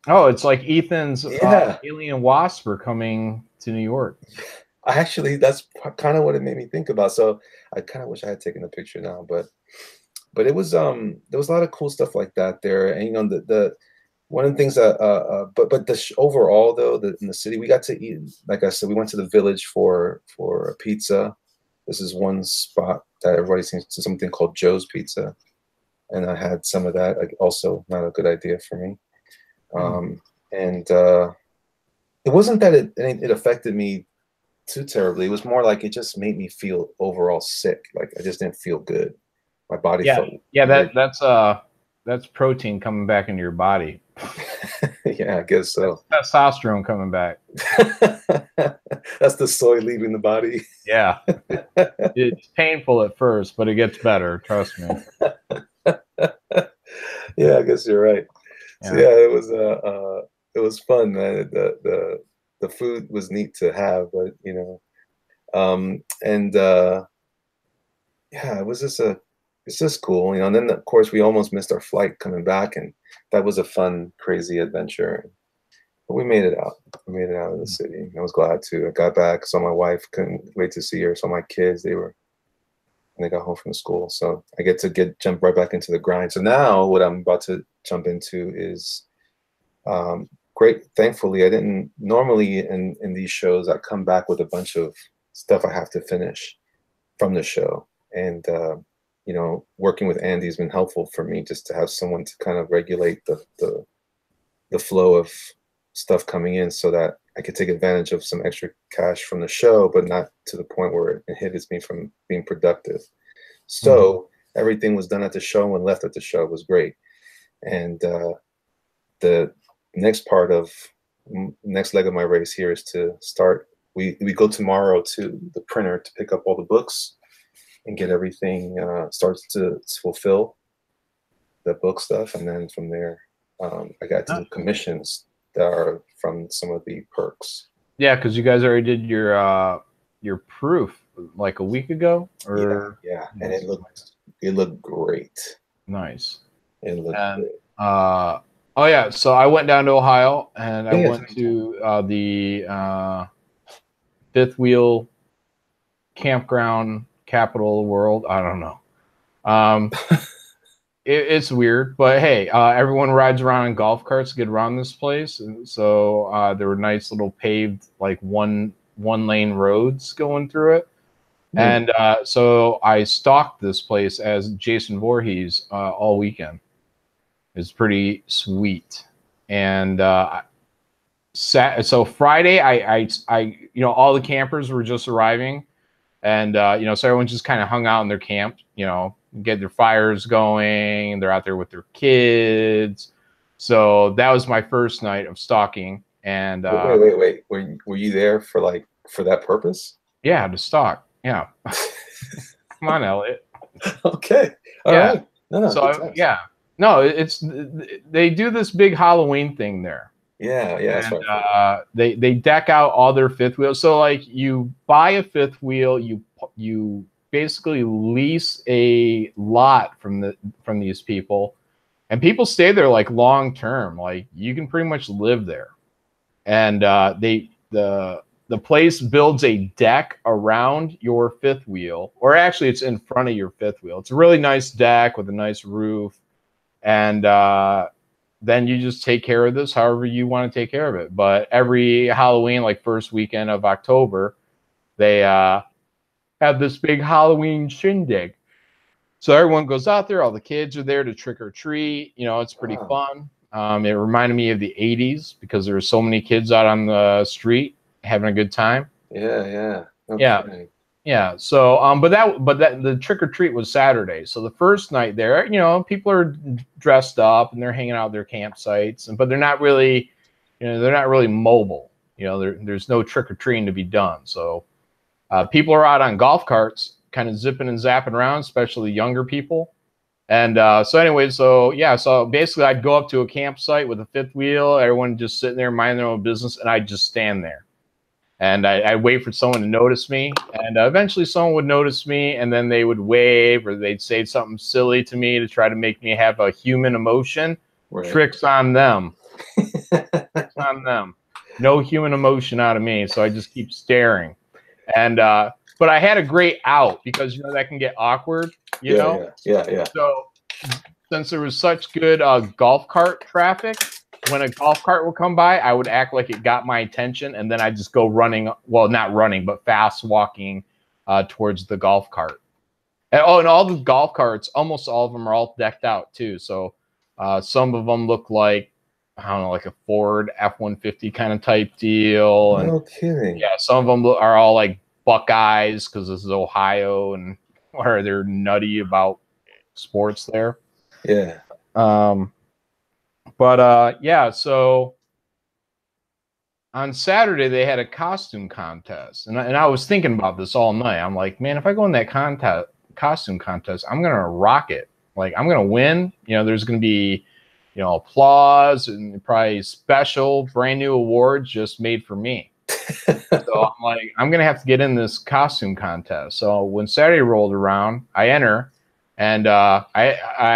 Oh, it's like Ethan's alien wasps are coming to New York. That's kind of what it made me think about. So I kind of wish I had taken a picture now, but it was there was a lot of cool stuff like that there. And the one of the things that overall though, in the city we got to eat, like I said, we went to the Village for a pizza. This is one spot that everybody seems to, something called Joe's Pizza, and I had some of that. Also not a good idea for me. And it wasn't that it affected me too terribly. It was more like it just made me feel overall sick. Like I just didn't feel good. My body felt that's protein coming back into your body. Yeah, I guess so. That's testosterone coming back. That's the soy leaving the body. Yeah. It's painful at first, but it gets better. Trust me. Yeah, I guess you're right. Yeah. So yeah, it was fun, man. The food was neat to have, but yeah, it's just cool, and then of course we almost missed our flight coming back, and that was a fun, crazy adventure. But we made it out. We made it out of the city. I was glad to. I got back, saw my wife, couldn't wait to see her. Saw my kids, they got home from school. So I get to jump right back into the grind. So now what I'm about to jump into is great. Thankfully, I didn't normally in these shows, I come back with a bunch of stuff I have to finish from the show. And you know, working with Andy has been helpful for me, just to have someone to kind of regulate the flow of stuff coming in, so that I could take advantage of some extra cash from the show, but not to the point where it inhibits me from being productive. So everything was done at the show and left at the show. It was great. And the next leg of my race here is to start. We go tomorrow to the printer to pick up all the books and get everything starts to fulfill the book stuff. And then from there, I got to the commissions that are from some of the perks. Yeah, because you guys already did your proof like a week ago, or yeah. And it looked great. Nice. It looked great. Oh yeah, so I went down to Ohio and I went to the fifth wheel campground capital of the world. I don't know. It's weird, but hey, everyone rides around in golf carts to get around this place, and so there were nice little paved, like one lane roads going through it. And so I stalked this place as Jason Voorhees all weekend. It's pretty sweet. And so Friday, I you know, all the campers were just arriving, and you know, so everyone just kind of hung out in their camp, you know, get their fires going. They're out there with their kids. So that was my first night of stalking. And wait. Were you there for that purpose? Yeah, to stalk. Yeah. Come on, Elliot. Okay. All right. No. So no, it's they do this big Halloween thing there. Yeah. That's and, right. They deck out all their fifth wheels. So like you buy a fifth wheel, you basically lease a lot from these people, and people stay there like long term. Like you can pretty much live there, and the place builds a deck around your fifth wheel, or actually it's in front of your fifth wheel. It's a really nice deck with a nice roof, and then you just take care of this however you want to take care of it. But every Halloween, like first weekend of October, they have this big Halloween shindig. So everyone goes out there. All the kids are there to trick or treat. You know, it's pretty fun. It reminded me of the 80s because there were so many kids out on the street having a good time. Yeah. Okay. Yeah. So, but the trick or treat was Saturday. So the first night there, you know, people are dressed up and they're hanging out at their campsites, but they're not really, you know, they're not really mobile. You know, there's no trick or treating to be done. So people are out on golf carts, kind of zipping and zapping around, especially younger people. And so basically I'd go up to a campsite with a fifth wheel, everyone just sitting there minding their own business, and I'd just stand there. And I'd wait for someone to notice me, and eventually someone would notice me, and then they would wave or they'd say something silly to me to try to make me have a human emotion. Right. Tricks on them. Tricks on them. No human emotion out of me, so I just keep staring. And but I had a great out because, you know, that can get awkward, you know? Yeah. So since there was such good golf cart traffic, when a golf cart would come by, I would act like it got my attention, and then I'd just go running. Well, not running, but fast walking towards the golf cart. And all the golf carts, almost all of them are all decked out too. So some of them look like, I don't know, like a Ford F-150 kind of type deal. And no kidding. Yeah, some of them are all like Buckeyes because this is Ohio, and where they're nutty about sports there. Yeah. So on Saturday they had a costume contest, and I was thinking about this all night. I'm like, man, if I go in that costume contest, I'm gonna rock it. Like, I'm gonna win. You know, there's gonna be, you know, applause and probably special brand new awards just made for me. So I'm like, I'm gonna have to get in this costume contest. So when Saturday rolled around, I enter, And I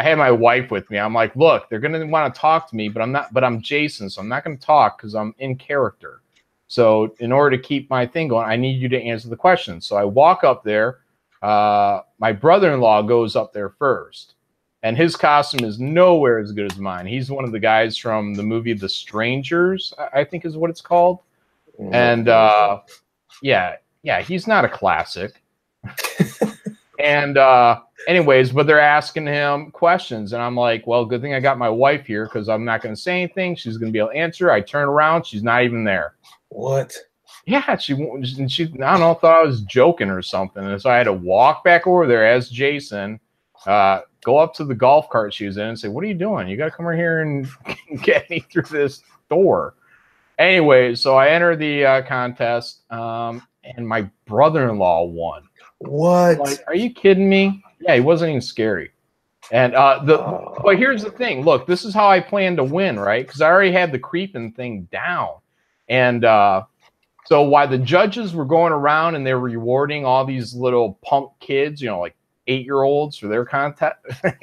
had my wife with me. I'm like, look, they're gonna want to talk to me, but I'm Jason, so I'm not gonna talk because I'm in character. So in order to keep my thing going, I need you to answer the questions. So I walk up there. My brother-in-law goes up there first, and his costume is nowhere as good as mine. He's one of the guys from the movie The Strangers, I think is what it's called. And yeah, he's not a classic. And anyways, but they're asking him questions, and I'm like, well, good thing I got my wife here because I'm not going to say anything. She's going to be able to answer. I turn around, she's not even there. What? Yeah, she I don't know, thought I was joking or something, and so I had to walk back over there as Jason, go up to the golf cart she was in, and say, "What are you doing? You got to come over here and get me through this door." Anyway, so I entered the contest, and my brother-in-law won. What? Like, are you kidding me? Yeah, he wasn't even scary. And but here's the thing. Look, this is how I plan to win, right? Because I already had the creeping thing down. And so while the judges were going around and they were rewarding all these little punk kids, you know, like 8-year-olds for their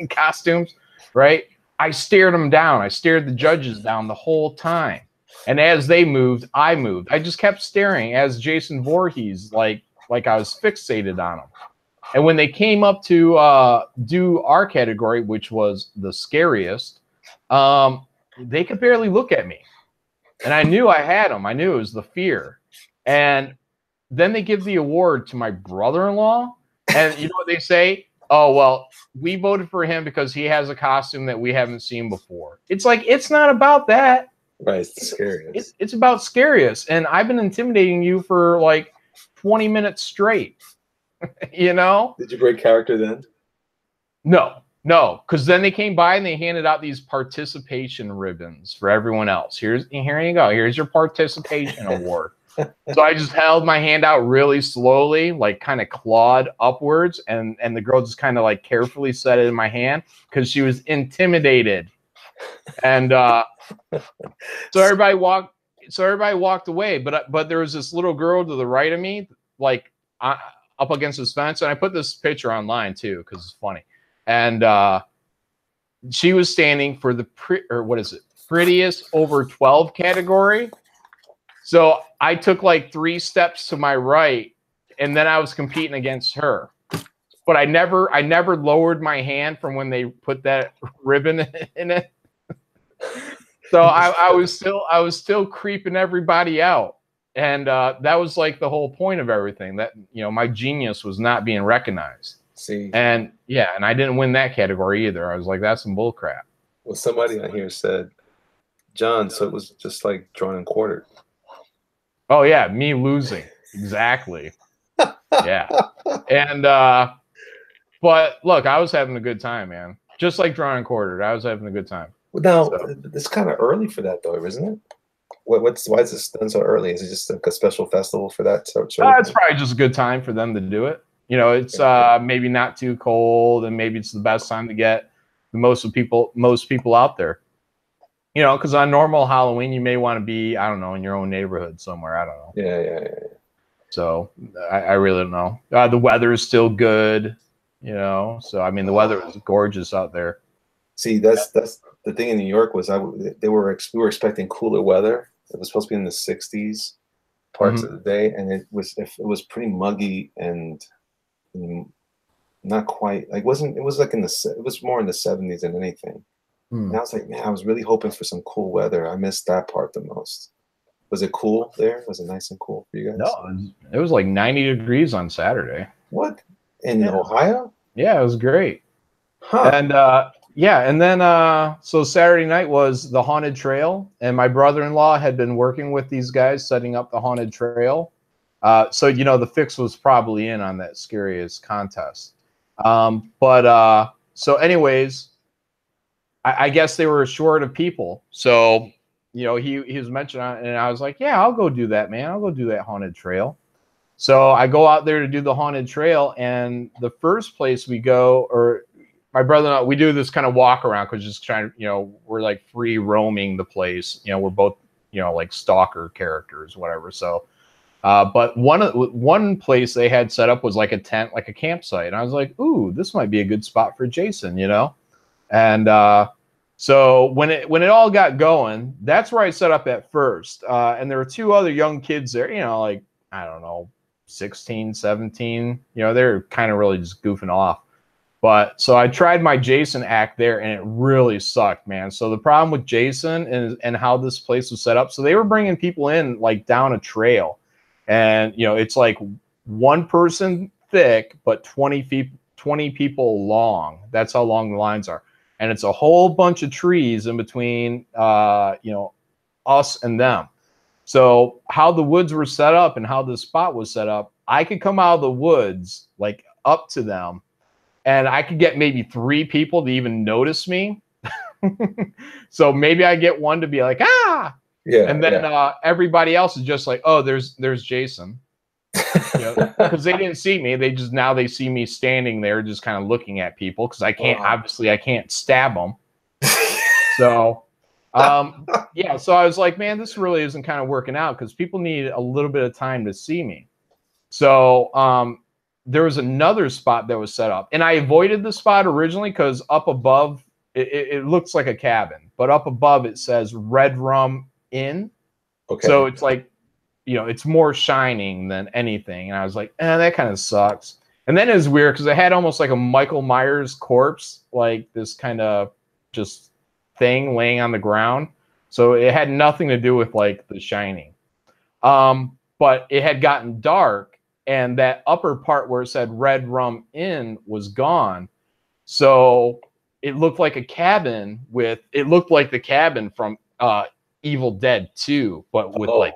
costumes, right? I stared them down. I stared the judges down the whole time. And as they moved, I moved. I just kept staring as Jason Voorhees, like I was fixated on them. And when they came up to do our category, which was the scariest, they could barely look at me. And I knew I had them. I knew it was the fear. And then they give the award to my brother-in-law. And you know what they say? Oh, well, we voted for him because he has a costume that we haven't seen before. It's like, it's not about that. Right, it's the scariest. It's about scariest. And I've been intimidating you for like 20 minutes straight. You know? Did you break character then? No, because then they came by and they handed out these participation ribbons for everyone else. Here you go. Here's your participation award. So I just held my hand out really slowly, like kind of clawed upwards, and the girl just kind of like carefully set it in my hand because she was intimidated. And so everybody walked away, but there was this little girl to the right of me, like up against this fence, and I put this picture online too because it's funny. And she was standing for the prettiest over 12 category. So I took like 3 steps to my right, and then I was competing against her. But I never lowered my hand from when they put that ribbon in it. So I was still creeping everybody out. And that was like the whole point of everything, that, you know, my genius was not being recognized. See, and yeah, and I didn't win that category either. I was like, that's some bull crap. Well, somebody on here said, John, so it was just like drawn and quartered. Oh yeah, me losing. Exactly. Yeah. And but look, I was having a good time, man. Just like drawn and quartered, I was having a good time. Well, now it's kind of early for that, though, isn't it? Why is this done so early? Is it just like a special festival for that? It's probably just a good time for them to do it. You know, it's maybe not too cold, and maybe it's the best time to get the most people out there. You know, because on normal Halloween, you may want to be, I don't know, in your own neighborhood somewhere. I don't know. Yeah. So I really don't know. The weather is still good, you know. So I mean, the weather is gorgeous out there. See, that's the thing in New York was we were expecting cooler weather. It was supposed to be in the 60s parts of the day, and it was pretty muggy and not quite like it was more in the 70s than anything. And I was like, man, I was really hoping for some cool weather. I missed that part the most. Was it cool there? Was it nice and cool for you guys? No, it was like 90 degrees on Saturday. What? In Ohio? Yeah, it was great. Huh. And yeah, and then so Saturday night was the haunted trail, and my brother-in-law had been working with these guys setting up the haunted trail. So you know, the fix was probably in on that scariest contest. So anyways, I guess they were short of people. So, you know, he was mentioning it, and I was like, yeah, I'll go do that, man. I'll go do that haunted trail. So I go out there to do the haunted trail, and the first place we go, or my brother and I, we do this kind of walk around because just trying to, you know, we're like free roaming the place. You know, we're both, you know, like stalker characters, whatever. So But one place they had set up was like a tent, like a campsite. And I was like, ooh, this might be a good spot for Jason, you know? And so when it all got going, that's where I set up at first. And there were two other young kids there, you know, like, I don't know, 16, 17, you know, they're kind of really just goofing off. But so I tried my Jason act there and it really sucked, man. So the problem with Jason and how this place was set up, so they were bringing people in like down a trail. And, you know, it's like one person thick, but 20 people long. That's how long the lines are. And it's a whole bunch of trees in between, you know, us and them. So how the woods were set up and how the spot was set up, I could come out of the woods, like up to them, and I could get maybe 3 people to even notice me. So maybe I get one to be like, ah, yeah, and then everybody else is just like, oh, there's Jason, because they didn't see me. Now they see me standing there, just kind of looking at people because I can't obviously I can't stab them. So yeah, so I was like, man, this really isn't kind of working out because people need a little bit of time to see me. So there was another spot that was set up, and I avoided the spot originally because up above it looks like a cabin, but up above it says Red Rum Inn. Okay. So it's like, you know, it's more shining than anything. And I was like, that kind of sucks. And then it was weird because I had almost like a Michael Myers corpse, like this kind of just thing laying on the ground. So it had nothing to do with like The Shining. But it had gotten dark, and that upper part where it said Red Rum Inn was gone. So it looked like a cabin it looked like the cabin from Evil Dead 2, but with like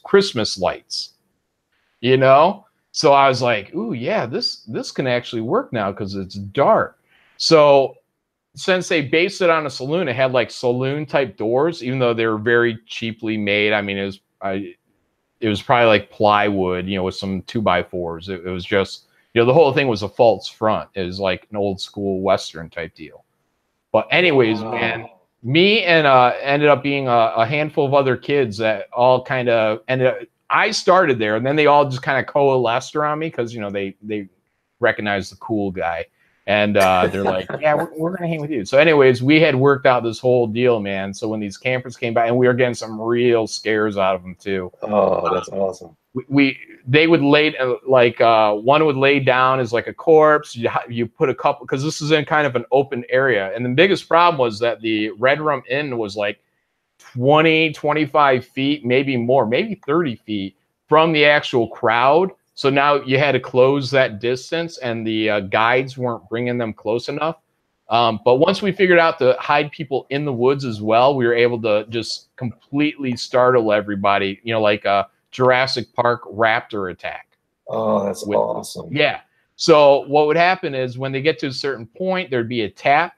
Christmas lights, you know? So I was like, ooh, yeah, this can actually work now because it's dark. So since they based it on a saloon, it had like saloon type doors, even though they were very cheaply made. I mean, it was probably like plywood, you know, with some 2x4s. It was just, you know, the whole thing was a false front. It was like an old school Western type deal. But anyways, man, me and ended up being a handful of other kids that all kind of ended up, I started there, and then they all just kind of coalesced around me because, you know, they recognized the cool guy. And they're like, yeah, we're going to hang with you. So anyways, we had worked out this whole deal, man. So when these campers came by, and we were getting some real scares out of them too. Oh, that's awesome. They would lay, like one would lay down as like a corpse. You put a couple, because this is in kind of an open area. And the biggest problem was that the Red Rum Inn was like 20, 25 feet, maybe more, maybe 30 feet from the actual crowd. So now you had to close that distance, and the guides weren't bringing them close enough. But once we figured out to hide people in the woods as well, we were able to just completely startle everybody, you know, like a Jurassic Park raptor attack. Oh, that's awesome. Yeah. So what would happen is when they get to a certain point, there'd be a tap,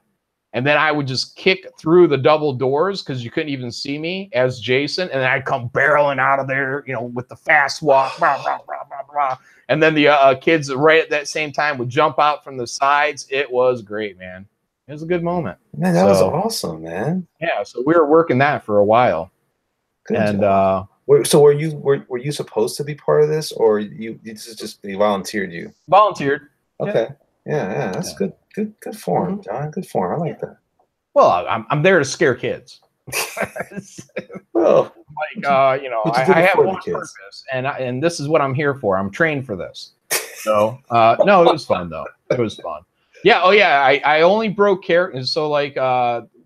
and then I would just kick through the double doors because you couldn't even see me as Jason, and then I'd come barreling out of there, you know, with the fast walk, blah, blah, blah, blah, blah. And then the kids right at that same time would jump out from the sides. It was great, man. It was a good moment. Man, that was awesome, man. Yeah, so we were working that for a while. Good job. So were you supposed to be part of this, or this is just they volunteered you? Volunteered. Okay. Yeah, that's good form, John. Good form. I like that. Well, I'm there to scare kids. Well, like you know, I have one purpose, and this is what I'm here for. I'm trained for this. So no, it was fun though. It was fun. Yeah. Oh yeah. I only broke characters. So like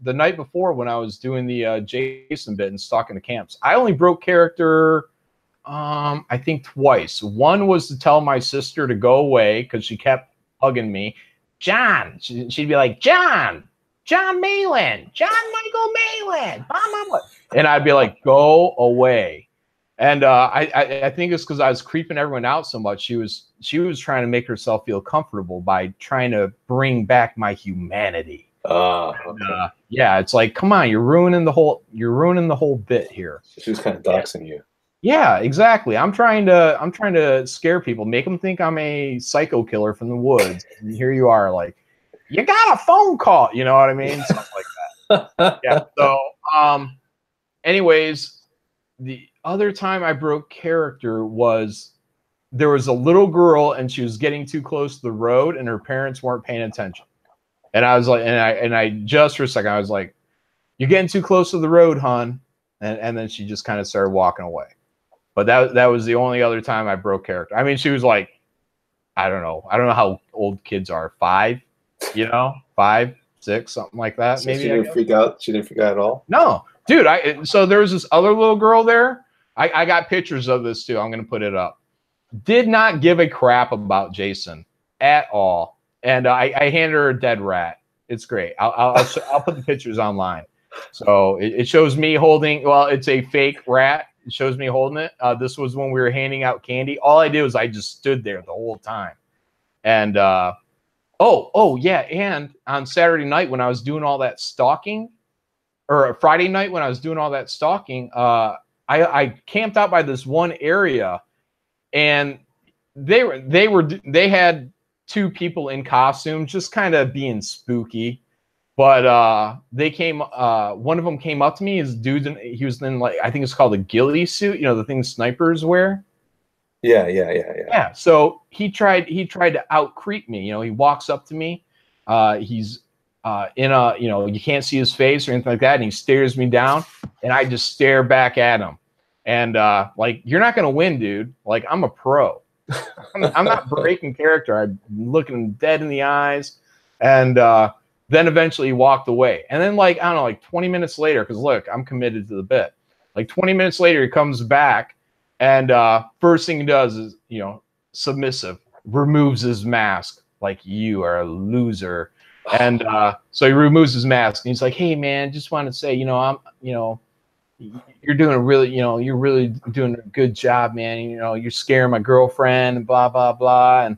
the night before when I was doing the Jason bit and stalking the camps, I only broke character. I think twice. One was to tell my sister to go away because she kept hugging me. John, she'd be like, John Malin, John Michael Malin, and I'd be like, go away. And I think it's because I was creeping everyone out so much. She was trying to make herself feel comfortable by trying to bring back my humanity. Okay. Yeah, it's like, come on, you're ruining the whole bit here. She was kind of doxing you. Yeah, exactly. I'm trying to scare people, make them think I'm a psycho killer from the woods. And here you are, like, you got a phone call. You know what I mean? Stuff like that. Yeah. So, anyways, the other time I broke character was there was a little girl and she was getting too close to the road and her parents weren't paying attention. And I was like, and I just for a second, I was like, you're getting too close to the road, hon. And then she just kind of started walking away. But that was the only other time I broke character. I mean, she was like, I don't know how old kids are. 5, 5, 6, something like that. So maybe she didn't freak out. She didn't freak out at all. No, dude. So there was this other little girl there. I got pictures of this too. I'm gonna put it up. Did not give a crap about Jason at all, and I handed her a dead rat. It's great. I'll put the pictures online. So it shows me holding. Well, it's a fake rat. It shows me holding it. This was when we were handing out candy. All I did was I just stood there the whole time, and oh yeah. And on Saturday night when I was doing all that stalking, or Friday night when I was doing all that stalking, I camped out by this one area. And they had 2 people in costume, just kind of being spooky. But they came. One of them came up to me. His dude, he was in like I think it's called a ghillie suit. The thing snipers wear. Yeah. So he tried to out creep me. He walks up to me. He's in a you can't see his face or anything like that, and he stares me down, and I just stare back at him. And like, you're not gonna win, dude. Like, I'm a pro. I'm not breaking character. I'm looking him dead in the eyes, and then eventually he walked away. And then, like, I don't know, like 20 minutes later, because look, I'm committed to the bit. Like 20 minutes later, he comes back, and first thing he does is, submissive, removes his mask. Like, you are a loser. And so he removes his mask, and he's like, "Hey, man, just want to say, you're doing you're really doing a good job, man. You're scaring my girlfriend and blah, blah, blah."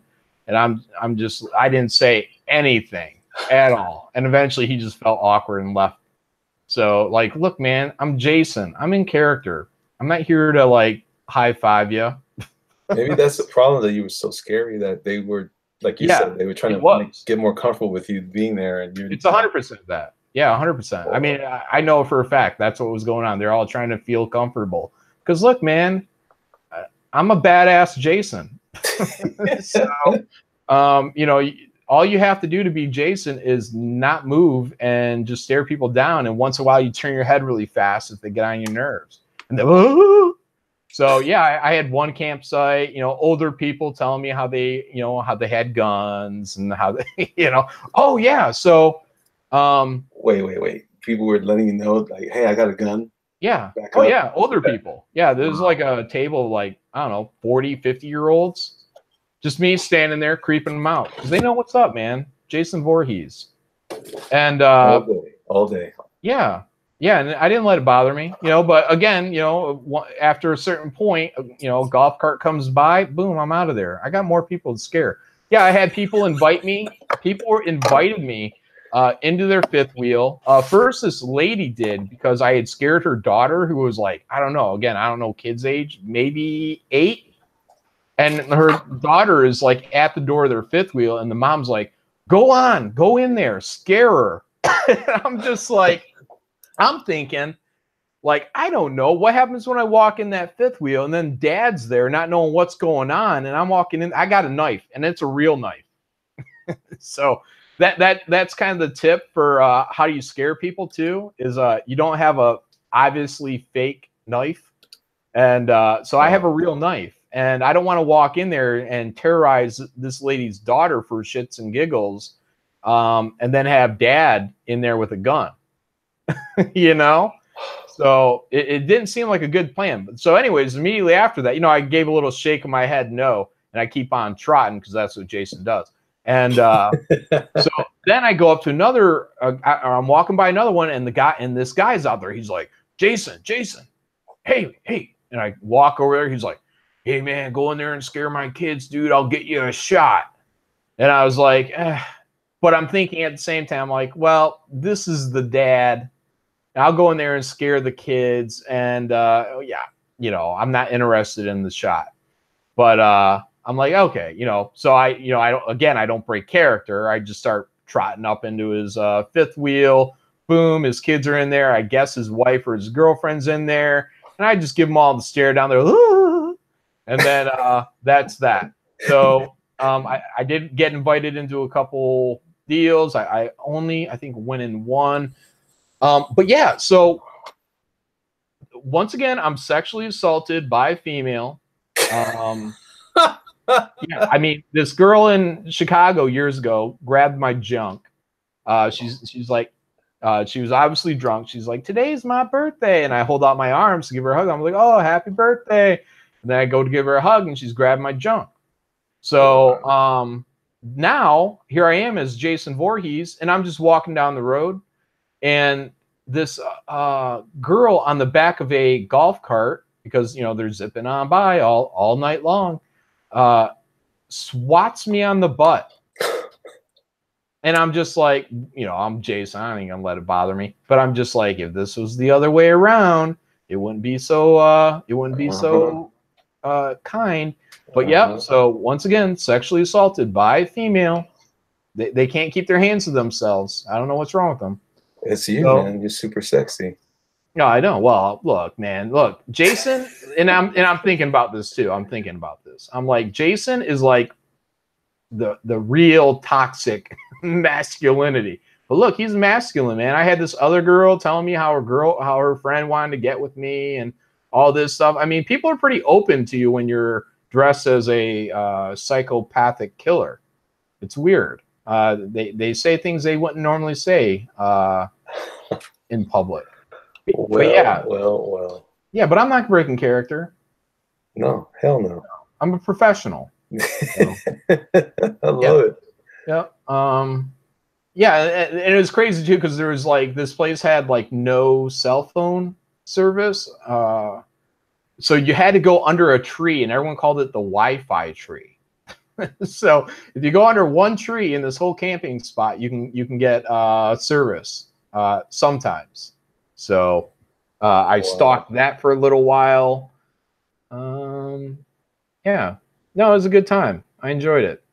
And I didn't say anything at all. And eventually he just felt awkward and left. So like, look, man, I'm Jason. I'm in character. I'm not here to like high five you. Maybe that's the problem, that you were so scary that they were, like you said, they were trying to get more comfortable with you being there. And it's 100% that. Yeah, 100%. I mean, I know for a fact that's what was going on. They're all trying to feel comfortable. Because look, man, I'm a badass Jason. So, all you have to do to be Jason is not move and just stare people down. And once in a while, you turn your head really fast if they get on your nerves. And then, woo! So yeah, I had one campsite. Older people telling me how they had guns and how they, Oh yeah, so. Wait. People were letting you know, like, hey, I got a gun. Yeah. Yeah. Older people. Yeah. There's like a table of like, I don't know, 40, 50-year-olds. Just me standing there creeping them out. Because they know what's up, man. Jason Voorhees. And all day. Yeah. Yeah. And I didn't let it bother me, but again, after a certain point, a golf cart comes by, boom, I'm out of there. I got more people to scare. Yeah. I had people invite me. People invited me into their fifth wheel. First, this lady did, because I had scared her daughter, who was like, I don't know kids' age, maybe 8. And her daughter is like at the door of their fifth wheel, and the mom's like, go in there, scare her. And I'm just like, I'm thinking, like, I don't know what happens when I walk in that fifth wheel, and then dad's there not knowing what's going on, and I'm walking in, I got a knife, and it's a real knife. So that's kind of the tip for how you scare people too, is you don't have a obviously fake knife. And so I have a real knife, and I don't want to walk in there and terrorize this lady's daughter for shits and giggles, and then have dad in there with a gun. So it didn't seem like a good plan. But so anyways, immediately after that, I gave a little shake of my head no, and I keep on trotting because that's what Jason does. And so then I go up to another, I'm walking by another one, and this guy's out there. He's like, Jason, hey. And I walk over there. He's like, hey, man, go in there and scare my kids, dude. I'll get you a shot. And I was like, but I'm thinking at the same time, like, well, this is the dad. I'll go in there and scare the kids. And I'm not interested in the shot. But I'm like, okay, so I don't break character. I just start trotting up into his fifth wheel. Boom, his kids are in there. I guess his wife or his girlfriend's in there. and I just give them all the stare down there, "Ooh," and then that's that. So I did get invited into a couple deals. I only, I think, went in one. But yeah, so once again, I'm sexually assaulted by a female. Yeah, I mean, this girl in Chicago years ago grabbed my junk. She's like, she was obviously drunk. She's like, "Today's my birthday," and I hold out my arms to give her a hug. I'm like, "Oh, happy birthday!" And then I go to give her a hug, and she's grabbed my junk. So now here I am as Jason Voorhees, and I'm just walking down the road, and this girl on the back of a golf cart, because you know they're zipping on by all night long, swats me on the butt. And I'm just like, you know, I'm Jason. I ain't gonna let it bother me. But I'm just like, if this was the other way around, it wouldn't be so kind. But yeah, so once again, sexually assaulted by a female. They can't keep their hands to themselves. I don't know what's wrong with them. It's you, man. You're super sexy. No, I know. Well, look, man, look, Jason, and I'm thinking about this too. I'm thinking about this. I'm like, Jason is like the real toxic masculinity. But look, he's masculine, man. I had this other girl telling me how her friend wanted to get with me and all this stuff. I mean, people are pretty open to you when you're dressed as a psychopathic killer. It's weird. They say things they wouldn't normally say in public. Well, but yeah, well. Yeah, but I'm not breaking character. No, hell no. I'm a professional. So. I love it. Yeah. Yeah, and it was crazy too because there was like this place had like no cell phone service. So you had to go under a tree, and everyone called it the Wi-Fi tree. So if you go under one tree in this whole camping spot, you can get service sometimes. So I stalked that for a little while. Yeah, no, it was a good time. I enjoyed it.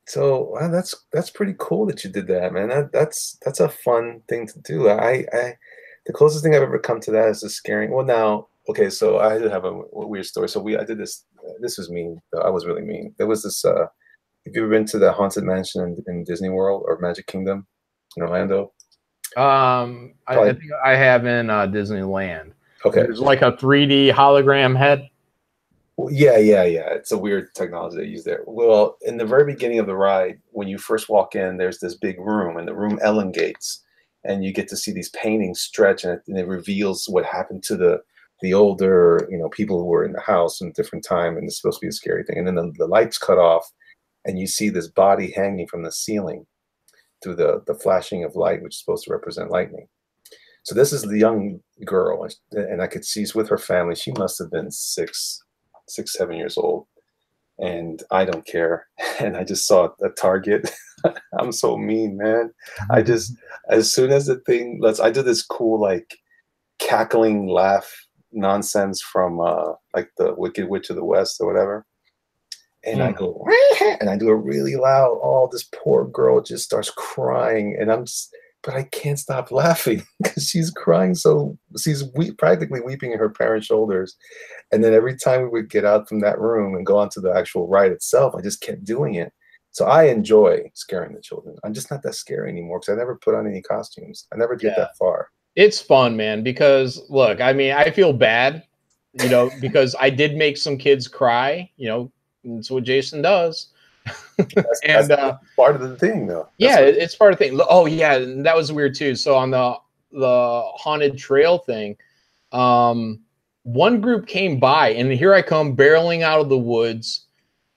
So wow, that's pretty cool that you did that, man. That's a fun thing to do. The closest thing I've ever come to that is the scaring. Well, now, okay, so I did have a weird story. So I did this. This was mean. I was really mean. There was this. Have you ever been to the Haunted Mansion in Disney World or Magic Kingdom in Orlando? I think I have in Disneyland. Okay. There's like a 3D hologram head. Well, yeah. It's a weird technology they use there. Well, in the very beginning of the ride, when you first walk in, there's this big room, and the room elongates, and you get to see these paintings stretch, and it reveals what happened to the older, people who were in the house in a different time, and it's supposed to be a scary thing. And then the lights cut off, and you see this body hanging from the ceiling through the flashing of light, which is supposed to represent lightning. So this is the young girl, and I could see she's with her family. She must have been 6, 7 years old, and I don't care. And I just saw a target. I'm so mean, man. I just, as soon as the thing, I did this cool, like, cackling laugh nonsense from like the Wicked Witch of the West or whatever. And I go, and I do it really loud. Oh, this poor girl just starts crying, and but I can't stop laughing because she's crying. So she's practically weeping in her parents' shoulders. And then every time we would get out from that room and go onto the actual ride itself, I just kept doing it. So I enjoy scaring the children. I'm just not that scary anymore because I never put on any costumes. I never get that far. It's fun, man, because look, I mean, I feel bad, because I did make some kids cry, that's what Jason does. That's part of the thing, though. It's part of the thing. Oh, yeah, and that was weird, too. So on the haunted trail thing, one group came by, and here I come barreling out of the woods,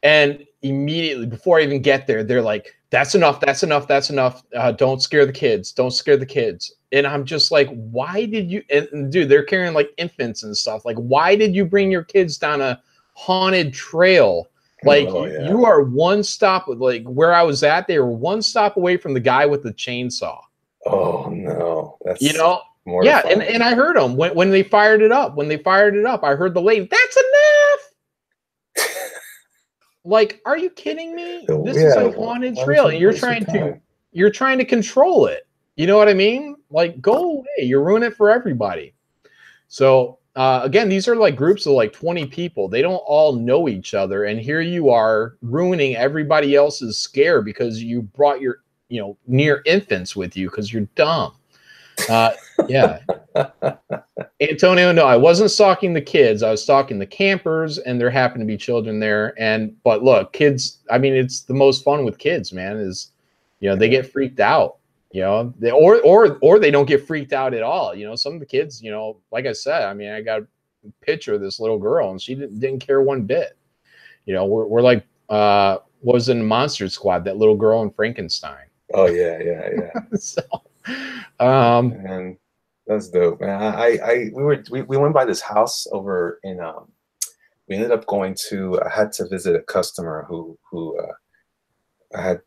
and immediately, before I even get there, they're like, that's enough, that's enough, that's enough. Don't scare the kids. Don't scare the kids. And I'm just like, why did you, and dude, they're carrying like infants and stuff. Like, why did you bring your kids down a haunted trail? Like, you are one stop, like where I was at, they were one stop away from the guy with the chainsaw. Oh no. That's mortifying. And I heard them when they fired it up. When they fired it up, I heard the lady, that's enough. Like, are you kidding me? This is a haunted trail, and you're trying to control it. You know what I mean? Like, go away. You're ruining it for everybody. So again, these are like groups of like 20 people. They don't all know each other, and here you are ruining everybody else's scare because you brought your, you know, near infants with you because you're dumb. Yeah. Antonio, no, I wasn't stalking the kids. I was stalking the campers, and there happened to be children there. But look, kids, I mean, it's the most fun with kids, man, is, you know, they get freaked out, you know, or they don't get freaked out at all. You know, some of the kids, you know, like I said, I mean, I got a picture of this little girl and she didn't care one bit. You know, we're like, was in Monster Squad, that little girl in Frankenstein. Oh yeah. So, and that's dope, man. We went by this house over in we ended up going to, I had to visit a customer who I had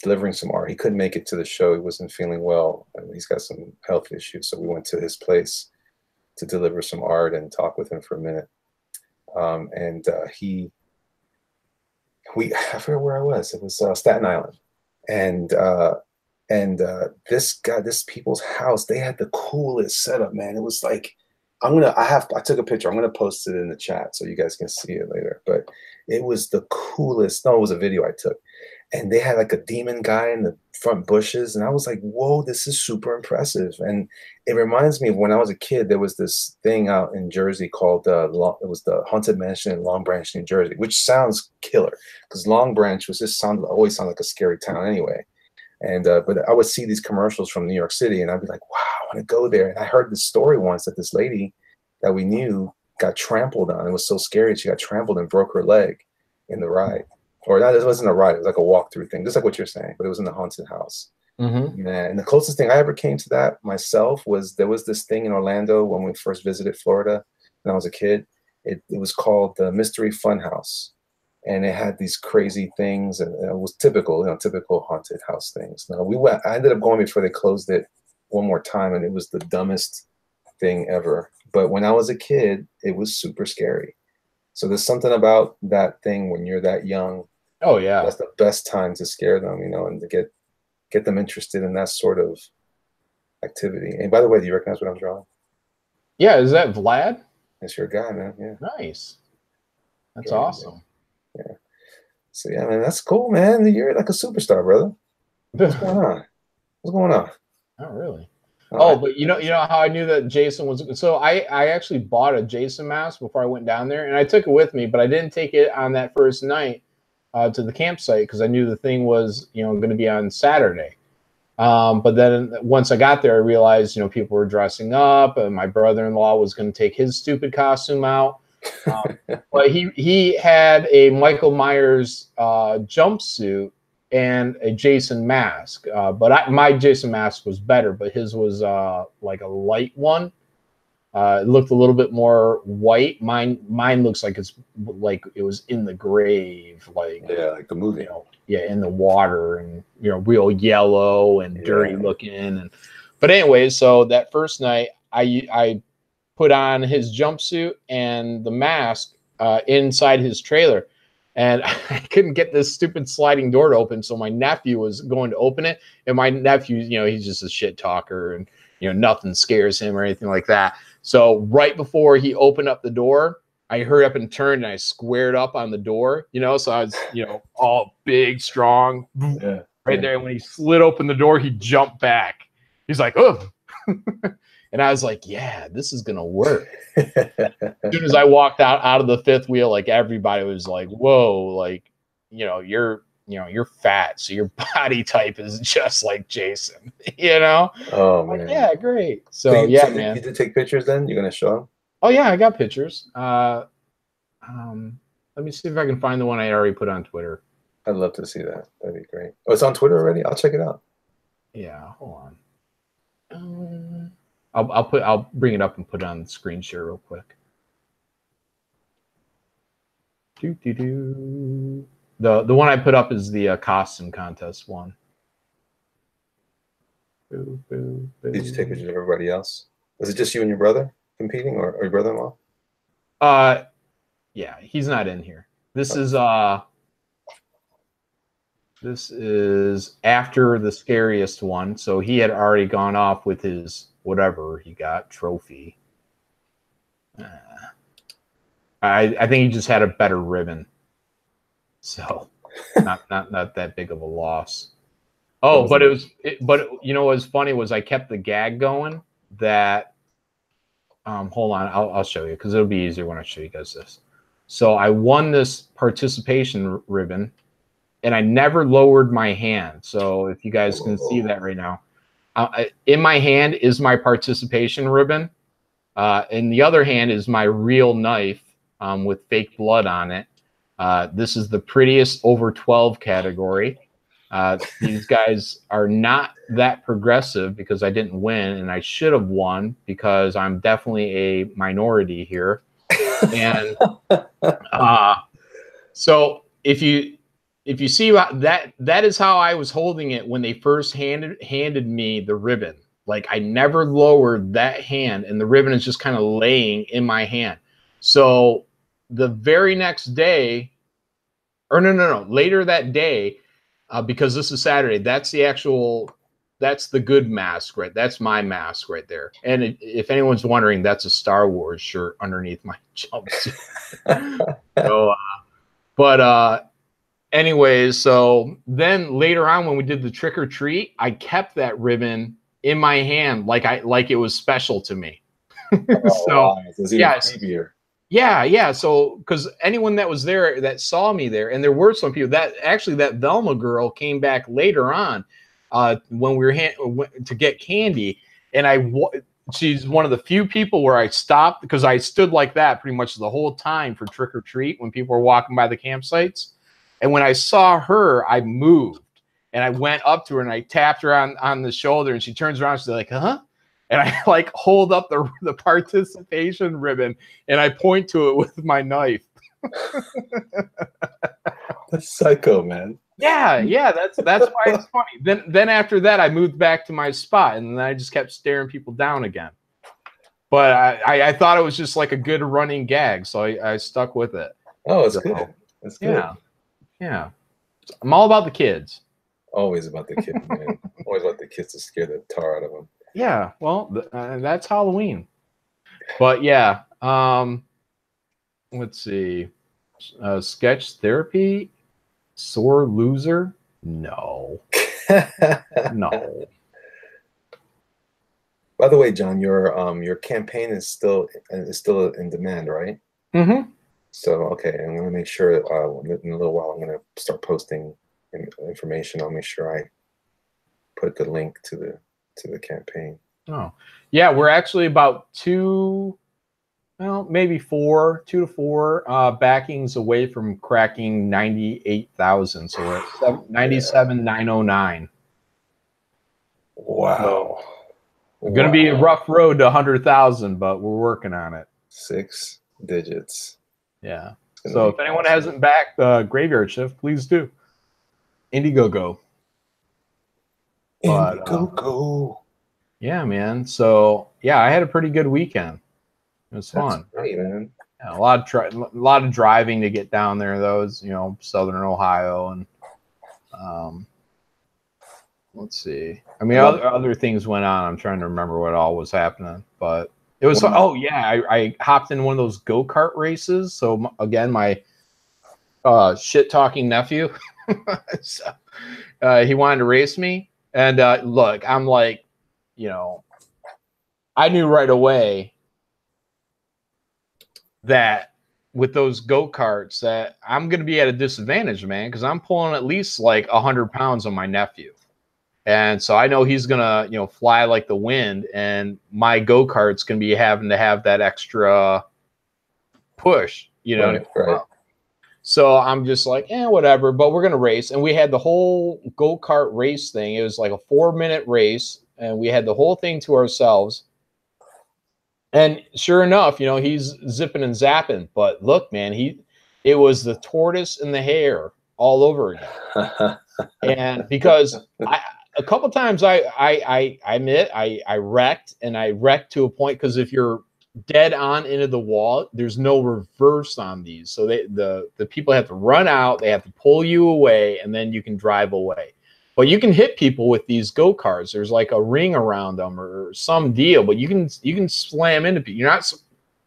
delivering some art. He couldn't make it to the show. He wasn't feeling well, and he's got some health issues. So we went to his place to deliver some art and talk with him for a minute. I forget where I was. It was Staten Island, and this people's house, they had the coolest setup, man. It was like, I took a picture. I'm gonna post it in the chat so you guys can see it later. But it was the coolest. No, it was a video I took, and they had like a demon guy in the front bushes, and I was like, whoa, this is super impressive. And it reminds me of when I was a kid. There was this thing out in Jersey called it was the Haunted Mansion in Long Branch, New Jersey, which sounds killer because Long Branch always sounded like a scary town anyway. And but I would see these commercials from New York City, and I'd be like, wow, I want to go there. And I heard this story once that this lady that we knew got trampled on. It was so scary. She got trampled and broke her leg in the ride. Or not, it wasn't a ride. It was like a walkthrough thing, just like what you're saying. But it was in the haunted house. mm-hmm. And the closest thing I ever came to that myself was there was this thing in Orlando when we first visited Florida when I was a kid. It was called the Mystery Funhouse. And it had these crazy things, and it was typical, typical haunted house things. Now I ended up going before they closed it one more time, and it was the dumbest thing ever. But when I was a kid, it was super scary. So there's something about that thing when you're that young. Oh yeah, that's the best time to scare them, and to get them interested in that sort of activity. And by the way, do you recognize what I'm drawing? Yeah, is that Vlad? It's your guy, man. Yeah. Nice. That's awesome. Yeah. So yeah, man, that's cool, man. You're like a superstar, brother. What's going on? What's going on? Not really. But you know how I knew that Jason was. So I actually bought a Jason mask before I went down there, and I took it with me, but I didn't take it on that first night to the campsite because I knew the thing was going to be on Saturday. But then once I got there, I realized people were dressing up, and my brother-in-law was going to take his stupid costume out. But he had a Michael Myers jumpsuit and a Jason mask. But my Jason mask was better, but his was like a light one. It looked a little bit more white. Mine looks like it's like it was in the grave, like like the movie. In the water, and real yellow and dirty looking. But anyway, so that first night I put on his jumpsuit and the mask inside his trailer, and I couldn't get this stupid sliding door to open. So my nephew was going to open it, and my nephew, he's just a shit talker, and nothing scares him or anything like that. So right before he opened up the door, I hurried up and turned, and I squared up on the door, so I was, all big, strong, right there. And when he slid open the door, he jumped back. He's like, oh. And I was like, yeah, this is going to work. As soon as I walked out of the fifth wheel, like everybody was like, whoa, like, you're fat. So your body type is just like Jason, Oh, man. Like, yeah, great. So man. Did you take pictures then? You're going to show them? Oh, yeah, I got pictures. Let me see if I can find the one I already put on Twitter. I'd love to see that. That'd be great. Oh, it's on Twitter already? I'll check it out. Yeah, hold on. I'll bring it up and put it on the screen share real quick. The one I put up is the costume contest one. Did you take pictures of everybody else? Was it just you and your brother competing, or your brother-in-law? Yeah, he's not in here. This is after the scariest one. So he had already gone off with his whatever he got trophy. I think he just had a better ribbon. So not that big of a loss. Oh, but you know what was funny was I kept the gag going that hold on, I'll show you because it'll be easier when I show you guys this. So I won this participation ribbon and I never lowered my hand. So if you guys can see that right now, in my hand is my participation ribbon. In the other hand is my real knife with fake blood on it. This is the prettiest over 12 category. These guys are not that progressive because I didn't win, and I should have won because I'm definitely a minority here. And so if you see that is how I was holding it when they first handed me the ribbon. Like I never lowered that hand, and the ribbon is just kind of laying in my hand. So the very next day, or no, later that day, because this is Saturday, that's the good mask, right? That's my mask right there. And if anyone's wondering, that's a Star Wars shirt underneath my jumpsuit. So, anyways, so then later on when we did the trick or treat, I kept that ribbon in my hand like it was special to me. So yeah. So because anyone that was there that saw me there, and there were some people that actually that Velma girl came back later on when we were to get candy, and she's one of the few people where I stopped because I stood like that pretty much the whole time for trick or treat when people were walking by the campsites, and when I saw her, I moved and I went up to her and I tapped her on the shoulder, and she turns around, she's like, huh? And I like hold up the participation ribbon and I point to it with my knife. That's psycho, man. Yeah, that's why it's funny. Then after that, I moved back to my spot, and then I just kept staring people down again. But I thought it was just like a good running gag, so I stuck with it. Oh, it's good. That's good. Yeah. I'm all about the kids. Always about the kids, man. Always about the kids to scare the tar out of them. Yeah, well, that's Halloween. But yeah, let's see. Sketch therapy, sore loser? No. No. By the way, John, your campaign is still in demand, right? Mm-hmm. So okay, I'm gonna make sure in a little while I'm gonna start posting information. I'll make sure I put a good link to the campaign. Oh yeah, we're actually about 2 to 4 backings away from cracking 98,000. So we're at 97,909. Wow. So it's gonna be a rough road to 100,000, but we're working on it. 6 digits. Yeah. So if anyone hasn't backed Graveyard Shift, please do. Indiegogo. Indiegogo. Yeah, man. So yeah, I had a pretty good weekend. It was fun. That's great, man. Yeah, a lot of driving to get down there. Those, Southern Ohio, and let's see. I mean, other things went on. I'm trying to remember what all was happening, but it was. Oh yeah, I hopped in one of those go-kart races. So again, my shit talking nephew, so, he wanted to race me, and look, I'm like, I knew right away that with those go-karts that I'm going to be at a disadvantage, man, because I'm pulling at least like 100 pounds on my nephew. And so I know he's going to, fly like the wind, and my go-kart's going to be having to have that extra push, Right. So I'm just like, whatever, but we're going to race. And we had the whole go-kart race thing. It was like a 4-minute race, and we had the whole thing to ourselves. And sure enough, he's zipping and zapping. But look, man, it was the tortoise and the hare all over again. And because a couple times I admit I wrecked, and I wrecked to a point, because if you're dead on into the wall, there's no reverse on these. So the people have to run out, they have to pull you away, and then you can drive away. But you can hit people with these go-karts. There's like a ring around them or some deal, but you can slam into people.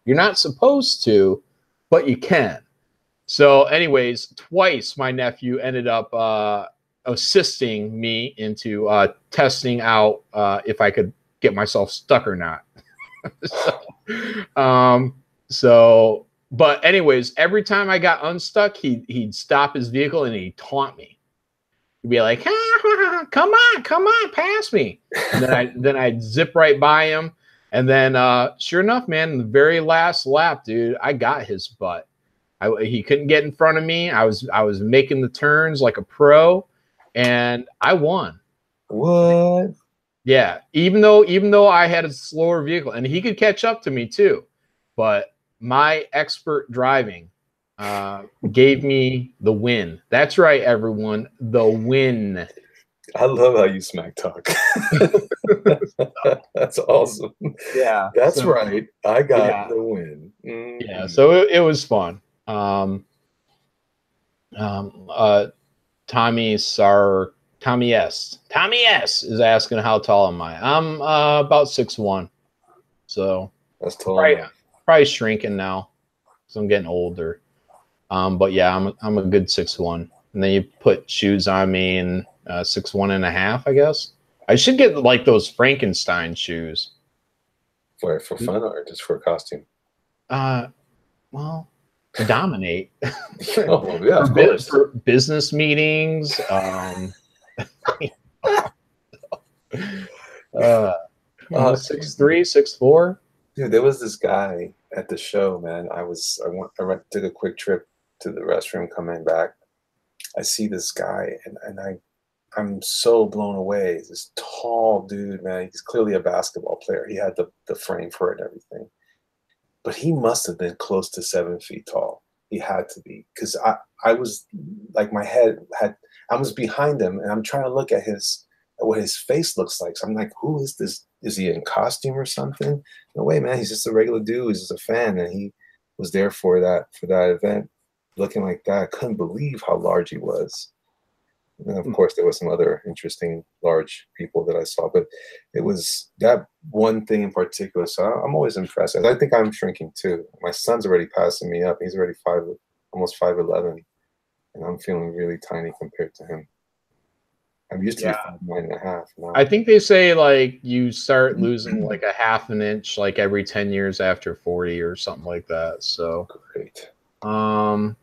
You're not supposed to, but you can. So anyways, twice my nephew ended up assisting me into testing out if I could get myself stuck or not. But anyways, every time I got unstuck, he'd stop his vehicle and he'd taunt me. He'd be like, come on, pass me. And then I'd zip right by him. And then sure enough, man, the very last lap, dude, I got his butt. He couldn't get in front of me. I was making the turns like a pro, and I won. What? Yeah, even though I had a slower vehicle, and he could catch up to me too, but my expert driving gave me the win. That's right, everyone, the win. I love how you smack talk. That's awesome. Yeah, that's right. I got the win. Mm-hmm. Yeah, so it was fun. Tommy S is asking how tall am I? I'm about 6'1", so that's tall. Probably shrinking now because I'm getting older. But yeah, I'm a good 6'1", and then you put shoes on me and 6'1.5", I guess. I should get like those Frankenstein shoes. For fun or just for a costume? Well, to dominate. Oh yeah, of course. For business meetings. 6'3", 6'4". Dude, there was this guy at the show, man. I took a quick trip to the restroom coming back. I see this guy and I'm so blown away. This tall dude, man. He's clearly a basketball player. He had the frame for it and everything. But he must have been close to 7 feet tall. He had to be, because I was like, I was behind him and I'm trying to look at what his face looks like. So I'm like, who is this? Is he in costume or something? No way, man. He's just a regular dude. He's just a fan, and he was there for that event, looking like that. I couldn't believe how large he was. And then, of course, there was some other interesting large people that I saw, but it was that one thing in particular. So I'm always impressed. I think I'm shrinking too. My son's already passing me up. He's already almost 5'11", and I'm feeling really tiny compared to him. I'm used to 9.5 now. I think they say like you start losing like a half an inch like every 10 years after 40 or something like that. So great. So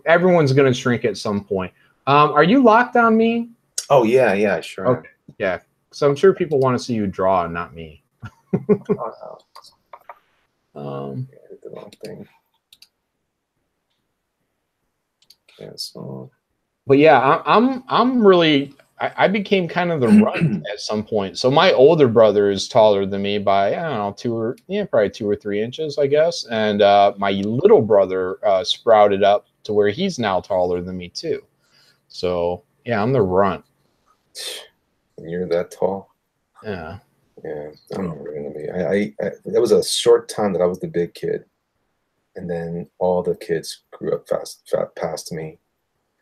everyone's gonna shrink at some point. Are you locked on me? Oh yeah, sure. Okay, yeah. So I'm sure people want to see you draw, not me. I did the wrong thing. Yeah, so. But yeah, I'm really. I became kind of the runt at some point. So my older brother is taller than me by, I don't know, probably 2 or 3 inches, I guess. And my little brother sprouted up to where he's now taller than me too. So yeah, I'm the runt. And you're that tall? Yeah. Yeah, I'm never gonna be. There was a short time that I was the big kid, and then all the kids grew up fast past me.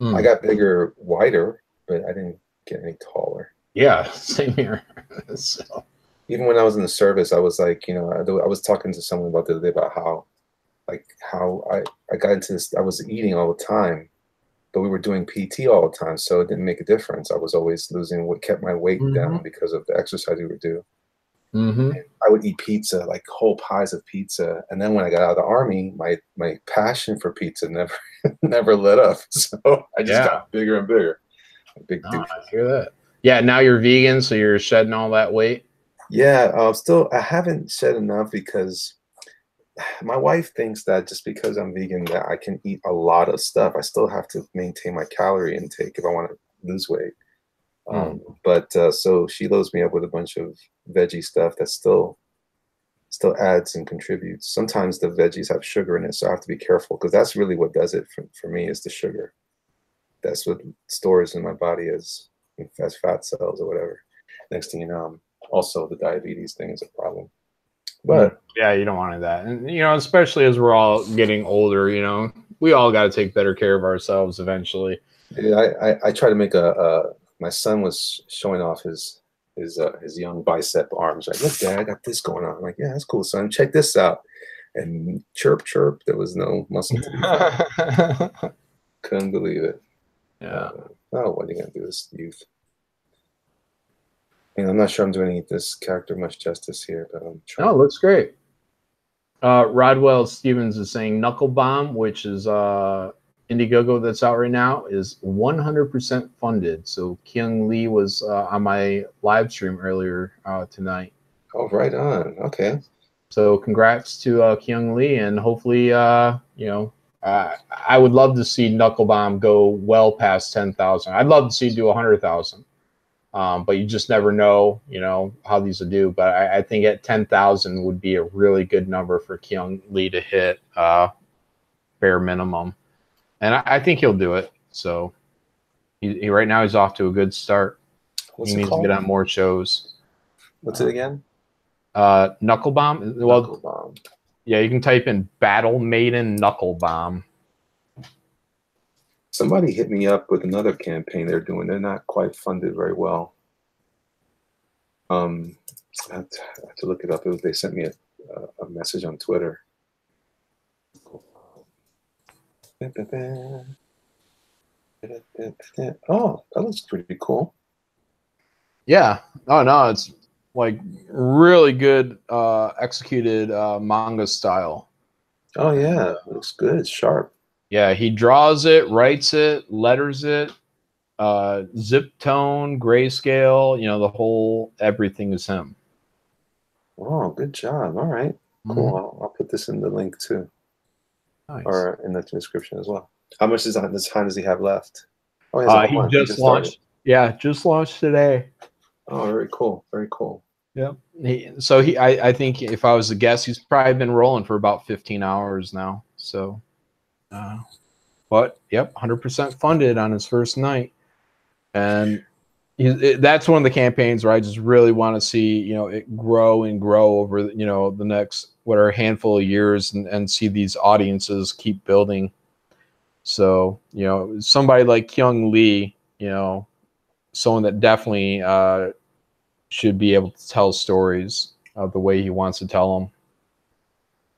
I got bigger, wider, but I didn't get any taller. Yeah, same here. So even when I was in the service, I was like, I was talking to someone about the other day about how I got into this. I was eating all the time, but we were doing PT all the time, so it didn't make a difference. I was always losing what kept my weight down because of the exercise we would do. I would eat pizza, like whole pies of pizza, and then when I got out of the army, my passion for pizza never let up. So I just got bigger and bigger. Big dude. I hear that. Yeah, now you're vegan, so you're shedding all that weight. Yeah, I haven't shed enough because my wife thinks that just because I'm vegan that I can eat a lot of stuff. I still have to maintain my calorie intake if I want to lose weight. So she loads me up with a bunch of veggie stuff that still adds and contributes. Sometimes the veggies have sugar in it, so I have to be careful because that's really what does it for me is the sugar. That's what stores in my body as fat cells or whatever. Next thing you know, also the diabetes thing is a problem. But yeah, you don't want that. And especially as we're all getting older, we all got to take better care of ourselves eventually. Yeah, I try to make my son was showing off his young bicep arms. Like, look, Dad, I got this going on. I'm like, yeah, that's cool, son. Check this out. And chirp, chirp, there was no muscle to be found. Couldn't believe it. Yeah. Oh, what are you going to do this youth? I'm not sure I'm doing this character much justice here, but I'm trying. Oh, it looks great. Rodwell Stevens is saying Knuckle Bomb, which is Indiegogo that's out right now, is 100% funded. So Keung Lee was on my live stream earlier tonight. Oh, right on. Okay. So congrats to Keung Lee, and hopefully, I would love to see Knuckle Bomb go well past 10,000. I'd love to see it do 100,000. But you just never know, how these will do. But I think at 10,000 would be a really good number for Keung Lee to hit bare minimum. And I think he'll do it. So he right now he's off to a good start. He needs to get on more shows. What's it again? Knuckle Bomb. Well, Knuckle Bomb. Yeah, you can type in Battle Maiden Knuckle Bomb. Somebody hit me up with another campaign they're doing. They're not quite funded very well. I have to look it up. They sent me a message on Twitter. Oh, that looks pretty cool. Yeah. Oh, no, it's like really good executed manga style. Oh, yeah. It looks good. It's sharp. Yeah, he draws it, writes it, letters it, zip tone, grayscale, the whole, everything is him. Oh, good job. All right. Cool. Mm-hmm. I'll put this in the link too. Nice. Or in the description as well. How much time does he have left? Oh, he just launched. Yeah, just launched today. Oh, very cool. Very cool. Yep. I think if I was to guess, he's probably been rolling for about 15 hours now. So, but yep, 100% funded on his first night, and that's one of the campaigns where I just really want to see it grow and grow over the next handful of years, and see these audiences keep building. So somebody like Keung Lee, someone that definitely should be able to tell stories the way he wants to tell them.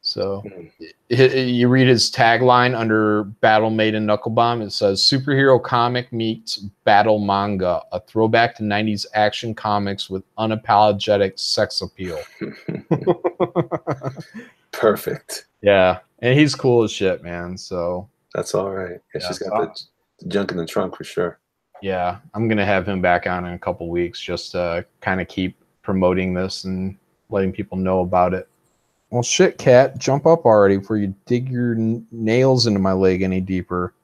So you read his tagline under Battle Maiden Knuckle Bomb. It says, "Superhero comic meets battle manga, a throwback to 90s action comics with unapologetic sex appeal." Perfect. Yeah, and he's cool as shit, man. So that's all right. Yeah, she's got the junk in the trunk for sure. Yeah, I'm going to have him back on in a couple weeks just to kind of keep promoting this and letting people know about it. Well, shit, cat, jump up already before you dig your nails into my leg any deeper.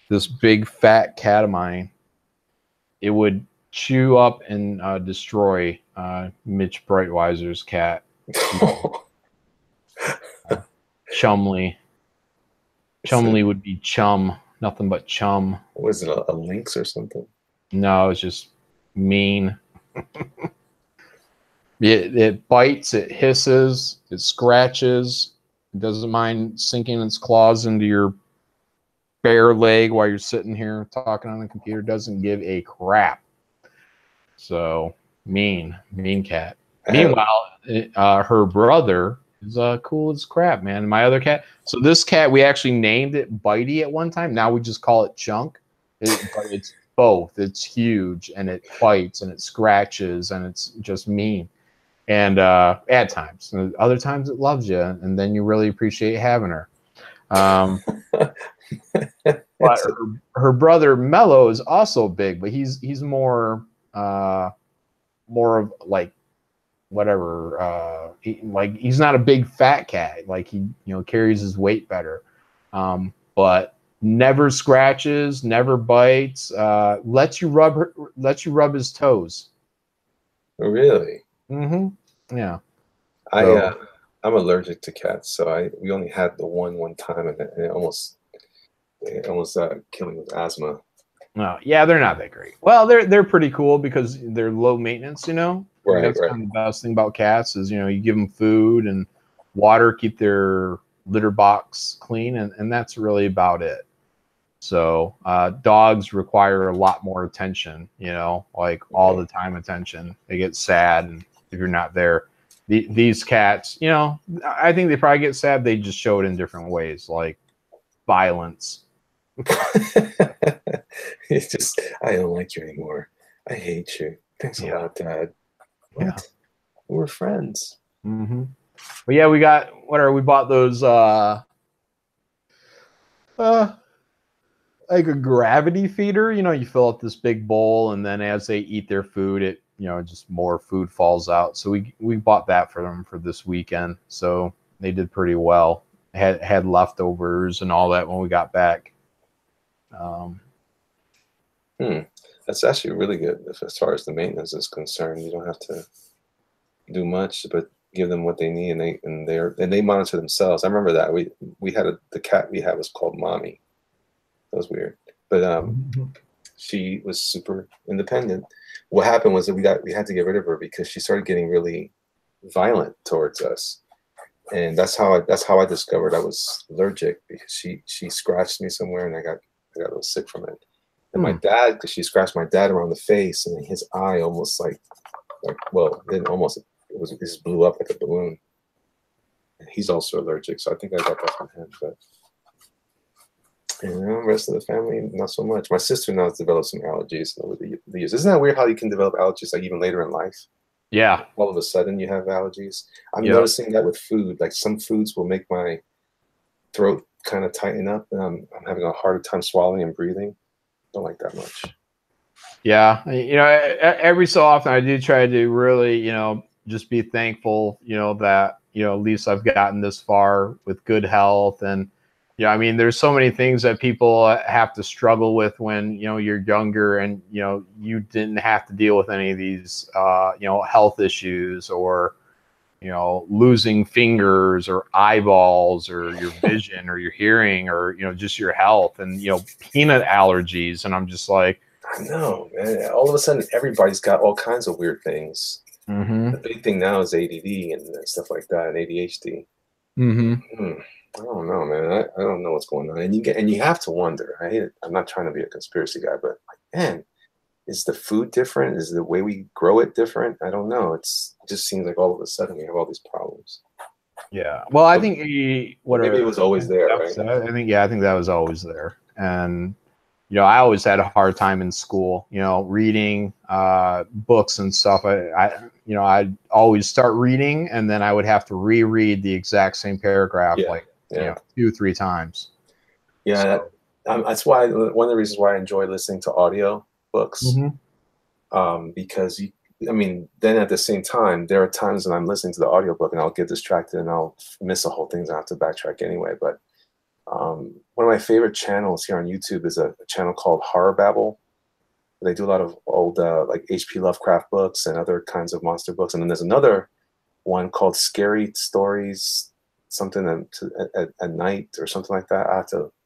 This big fat cat of mine, it would chew up and destroy Mitch Breitweiser's cat. Chumley. Chumley would be chum. Nothing but chum. Was it a lynx or something? No, it's just mean. It bites, it hisses, it scratches. It doesn't mind sinking its claws into your bare leg while you're sitting here talking on the computer. Doesn't give a crap. So mean cat. Meanwhile, her brother is cool as crap, man. My other cat. So this cat, we actually named it Bitey at one time. Now we just call it Chunk. But it's both. It's huge, and it fights, and it scratches, and it's just mean. And at times, and other times it loves you, and then you really appreciate having her. But her brother Mello is also big, but he's more of like whatever. He's not a big fat cat. Like he carries his weight better, but never scratches, never bites. Lets you rub his toes. Really? Mm-hmm. Yeah. I'm allergic to cats, so we only had the one time, and it almost killed me with asthma. No, yeah, they're not that great. Well, they're pretty cool because they're low maintenance, Right, that's kind of the best thing about cats is you give them food and water, keep their litter box clean, and that's really about it. So dogs require a lot more attention, like all the time attention. They get sad and if you're not there. these cats, you know, I think they probably get sad. They just show it in different ways, like violence. It's just, I don't like you anymore. I hate you. Thanks a lot, Dad. What? Yeah. We're friends. Mm-hmm. But yeah, we bought those like a gravity feeder. You know, you fill up this big bowl, and then as they eat their food, it, you know, just more food falls out. So we bought that for them for this weekend. So they did pretty well. Had leftovers and all that when we got back. That's actually really good as far as the maintenance is concerned. You don't have to do much, but give them what they need, and they monitor themselves. I remember that we had the cat we had was called Mommy. That was weird, but she was super independent. What happened was that we had to get rid of her because she started getting really violent towards us, and that's how I discovered I was allergic, because she scratched me somewhere, and I got a little sick from it. And my dad, because she scratched my dad around the face, and his eye almost well, then almost it just blew up like a balloon. And he's also allergic, so I think I got that from him. But you know, the rest of the family, not so much. My sister now has developed some allergies over the years. Isn't that weird how you can develop allergies like even later in life? Yeah. All of a sudden you have allergies. I'm noticing that with food. Like some foods will make my throat kind of tighten up, and I'm having a harder time swallowing and breathing. Don't like that much. Yeah, you know, every so often I do try to really, you know, just be thankful, you know, that, you know, at least I've gotten this far with good health. And, you know, I mean, there's so many things that people have to struggle with when, you know, you're younger, and, you know, you didn't have to deal with any of these, you know, health issues, or, you know, losing fingers or eyeballs or your vision or your hearing, or, you know, just your health, and, you know, peanut allergies. And I'm just like, I know, man. All of a sudden, everybody's got all kinds of weird things. The big thing now is ADD and stuff like that, and ADHD. I don't know, man. I don't know what's going on, and you have to wonder. I hate it. I'm not trying to be a conspiracy guy, but like, man, is the food different? Is the way we grow it different? I don't know. It just seems like all of a sudden we have all these problems. Yeah. Well, I think maybe it was always there, right? I think that was always there. And, you know, I always had a hard time in school, you know, reading books and stuff. You know, I'd always start reading, and then I would have to reread the exact same paragraph, you know, 2-3 times. Yeah. So, that's why one of the reasons why I enjoy listening to audio books, because I mean, then at the same time, there are times when I'm listening to the audiobook and I'll get distracted and I'll miss the whole thing, so I have to backtrack anyway. But one of my favorite channels here on YouTube is a channel called Horror Babble. They do a lot of old like H.P. Lovecraft books and other kinds of monster books. And then there's another one called Scary Stories, something at night or something like that.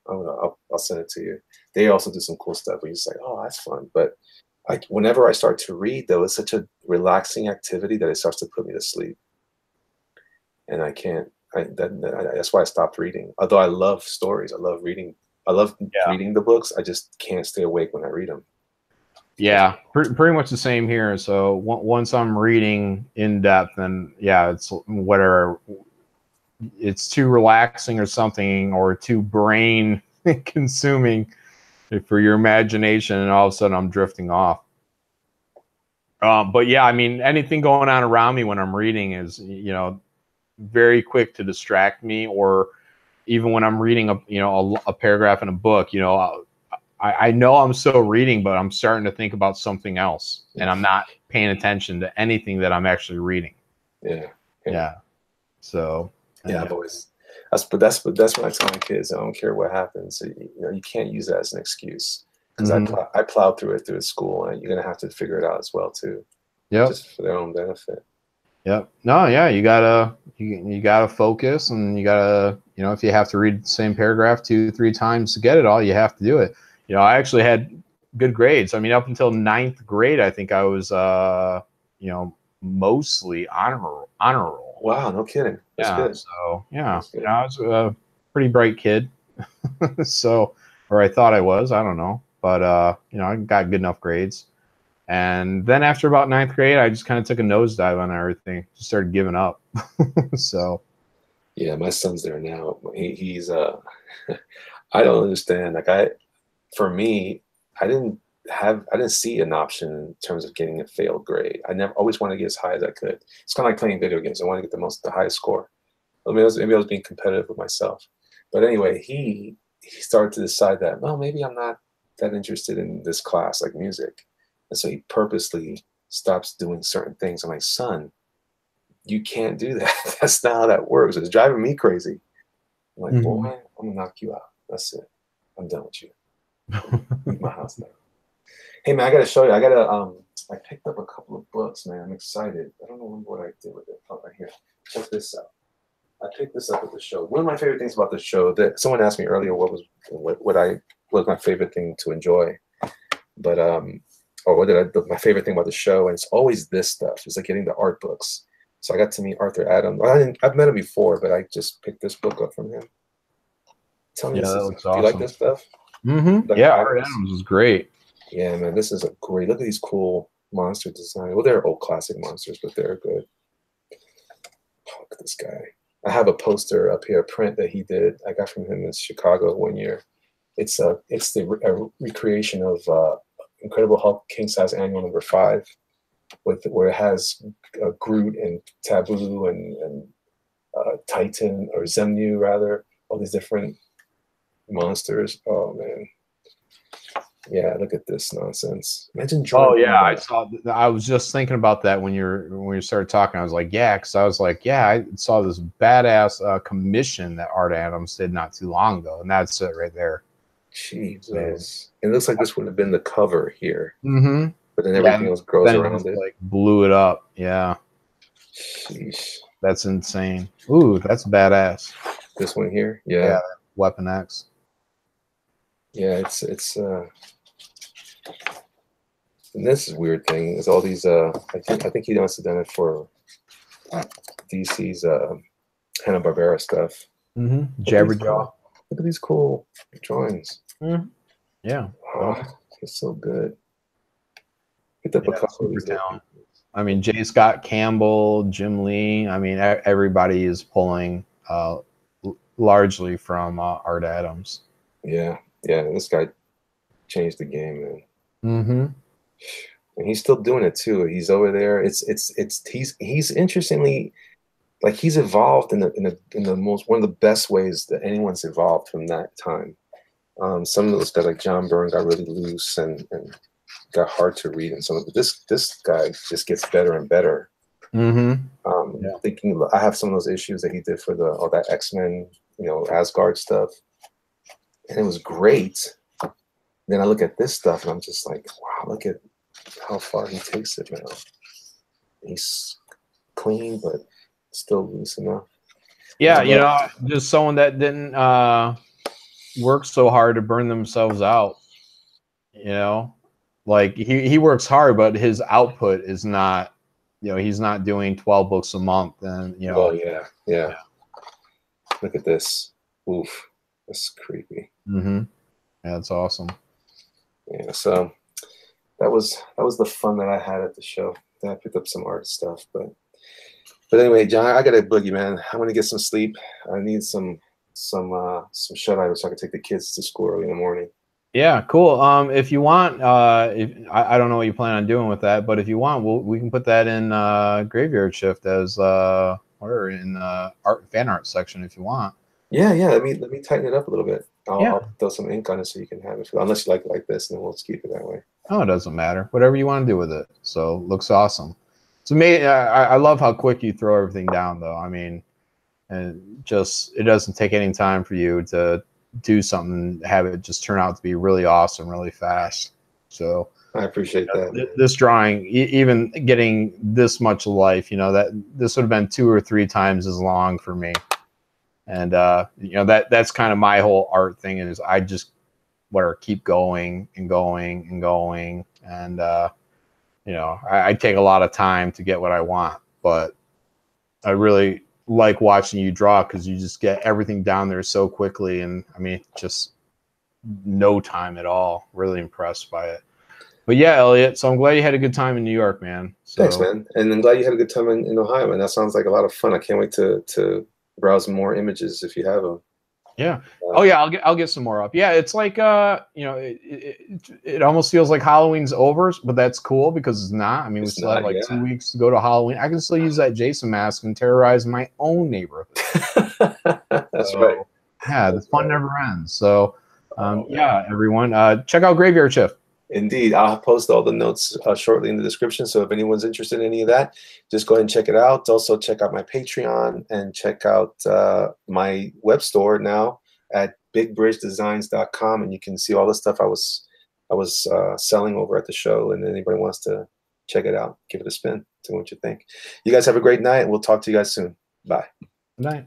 I'll send it to you. They also do some cool stuff where you say, oh, that's fun. But whenever I start to read, though, it's such a relaxing activity that it starts to put me to sleep. And I can't. That's why I stopped reading. Although I love stories, I love reading. I love reading the books. I just can't stay awake when I read them. Yeah, pretty much the same here. So once I'm reading in depth, and it's whatever, it's too relaxing or something, or too brain consuming for your imagination, and all of a sudden I'm drifting off. But yeah, I mean, anything going on around me when I'm reading is, you know, very quick to distract me. Or even when I'm reading a paragraph in a book, you know, I know I'm still reading, but I'm starting to think about something else, and I'm not paying attention to anything that I'm actually reading. Yeah. So I've always that's what I tell my kids. I don't care what happens. You know, you can't use that as an excuse, because I plowed through it through school, and you're gonna have to figure it out as well too. Just for their own benefit. No, you gotta focus, and you gotta, you know, if you have to read the same paragraph 2-3 times to get it all, you have to do it. You know, I actually had good grades. I mean, up until 9th grade, I think I was, you know, mostly honor roll. Wow, no kidding. That's good. So good. I was a pretty bright kid. So, or I thought I was. I don't know, but you know, I got good enough grades. And then after about ninth grade, I just kind of took a nosedive on everything. Just started giving up. So. Yeah, my son's there now. He's I don't understand. Like for me, I didn't see an option in terms of getting a failed grade. I never always wanted to get as high as I could. It's kind of like playing video games. I want to get the highest score. Maybe I was being competitive with myself. But anyway, he started to decide that, well, maybe I'm not that interested in this class, like music. And so he purposely stops doing certain things. I'm like, son, you can't do that. That's not how that works. It's driving me crazy. I'm like, boy, I'm gonna knock you out. That's it. I'm done with you. Leave my house now. Hey man, I gotta show you. I picked up a couple of books, man. I'm excited. I don't know what I did with it. Oh, right here. Check this out. I picked this up at the show. One of my favorite things about the show, that someone asked me earlier what was my favorite thing to enjoy. But my favorite thing about the show, and it's always this stuff. It's like getting the art books. So I got to meet Arthur Adams. I've met him before, but I just picked this book up from him. Tell me, that looks awesome. Do you like this stuff? Mm-hmm. Yeah, Arthur Adams is great. Yeah, man, this is a great. Look at these cool monster designs. Well, they're old classic monsters, but they're good. Oh, look at this guy. I have a poster up here, a print that he did. I got from him in Chicago one year. It's the recreation of Incredible Hulk King Size Annual number 5. Where it has Groot and Taboo and Titan, or Zemnu rather, all these different monsters. Oh man, yeah, look at this nonsense. Imagine drawing. Oh yeah, I saw. I was just thinking about that when you started talking. I was like, yeah, because I was like, yeah, I saw this badass commission that Art Adams did not too long ago, and that's it right there. Jesus, it looks like this would have been the cover here. Mm-hmm. But then everything else grows around it. Like blew it up. Yeah. Sheesh. That's insane. Ooh, that's badass. This one here? Yeah. Weapon X. Yeah, it's and this is a weird thing. Is all these I think he must have done it for DC's Hanna-Barbera stuff. Mm-hmm. Jabberjaw. Look at these cool drawings. Mm-hmm. Yeah. Oh, it's so good. Picked up a couple of these. I mean, J. Scott Campbell, Jim Lee. I mean, everybody is pulling largely from Art Adams. Yeah, this guy changed the game, man. Mm-hmm. And he's still doing it too. He's over there. He's interestingly, like, he's evolved in the most, one of the best ways that anyone's evolved from that time. Some of those guys like John Byrne got really loose and got hard to read, and some of this guy just gets better and better. Mm-hmm. Thinking, I have some of those issues that he did for all that X-Men, Asgard stuff, and it was great. Then I look at this stuff and I'm just like, wow, look at how far he takes it now. He's clean, but still loose enough. Yeah, just someone that didn't work so hard to burn themselves out. Like he works hard, but his output is not, he's not doing 12 books a month. And Oh yeah. Look at this. Oof, that's creepy. Mm-hmm. Yeah, that's awesome. Yeah, so that was the fun that I had at the show. Then I picked up some art stuff, but anyway, John, I got a boogie, man. I'm gonna get some sleep. I need some shut-eye so I can take the kids to school early in the morning. Yeah, cool. If you want, I don't know what you plan on doing with that, but if you want, we can put that in graveyard shift as or in fan art section if you want. Yeah. Let me tighten it up a little bit. I'll throw some ink on it so you can have it. Unless you like this, and then we'll just keep it that way. Oh, it doesn't matter. Whatever you want to do with it. So looks awesome. So I love how quick you throw everything down, though. I mean, and it doesn't take any time for you to do something, have it just turn out to be really awesome, really fast. So I appreciate that. This drawing, even getting this much life, that this would have been 2 or 3 times as long for me. And that's kind of my whole art thing, is I just keep going and going and going. And I take a lot of time to get what I want, but I really like watching you draw because you just get everything down there so quickly, and I mean, just no time at all. Really impressed by it. But yeah, Elliot. So I'm glad you had a good time in New York, man. So, Thanks, man. And I'm glad you had a good time in Ohio, man. That sounds like a lot of fun. I can't wait to browse more images if you have them. Yeah. Oh yeah, I'll get some more up. Yeah, it's like you know, it almost feels like Halloween's over, but that's cool because it's not. I mean, we still have like 2 weeks to go to Halloween. I can still use that Jason mask and terrorize my own neighborhood. That's right. Yeah, the fun never ends. So yeah, everyone, check out Graveyard Shift. Indeed. I'll post all the notes shortly in the description. So if anyone's interested in any of that, just go ahead and check it out. Also check out my Patreon and check out my web store now at bigbridgedesigns.com, and you can see all the stuff I was selling over at the show. And anybody wants to check it out, give it a spin, see what you think. You guys have a great night. We'll talk to you guys soon. Bye. Good night.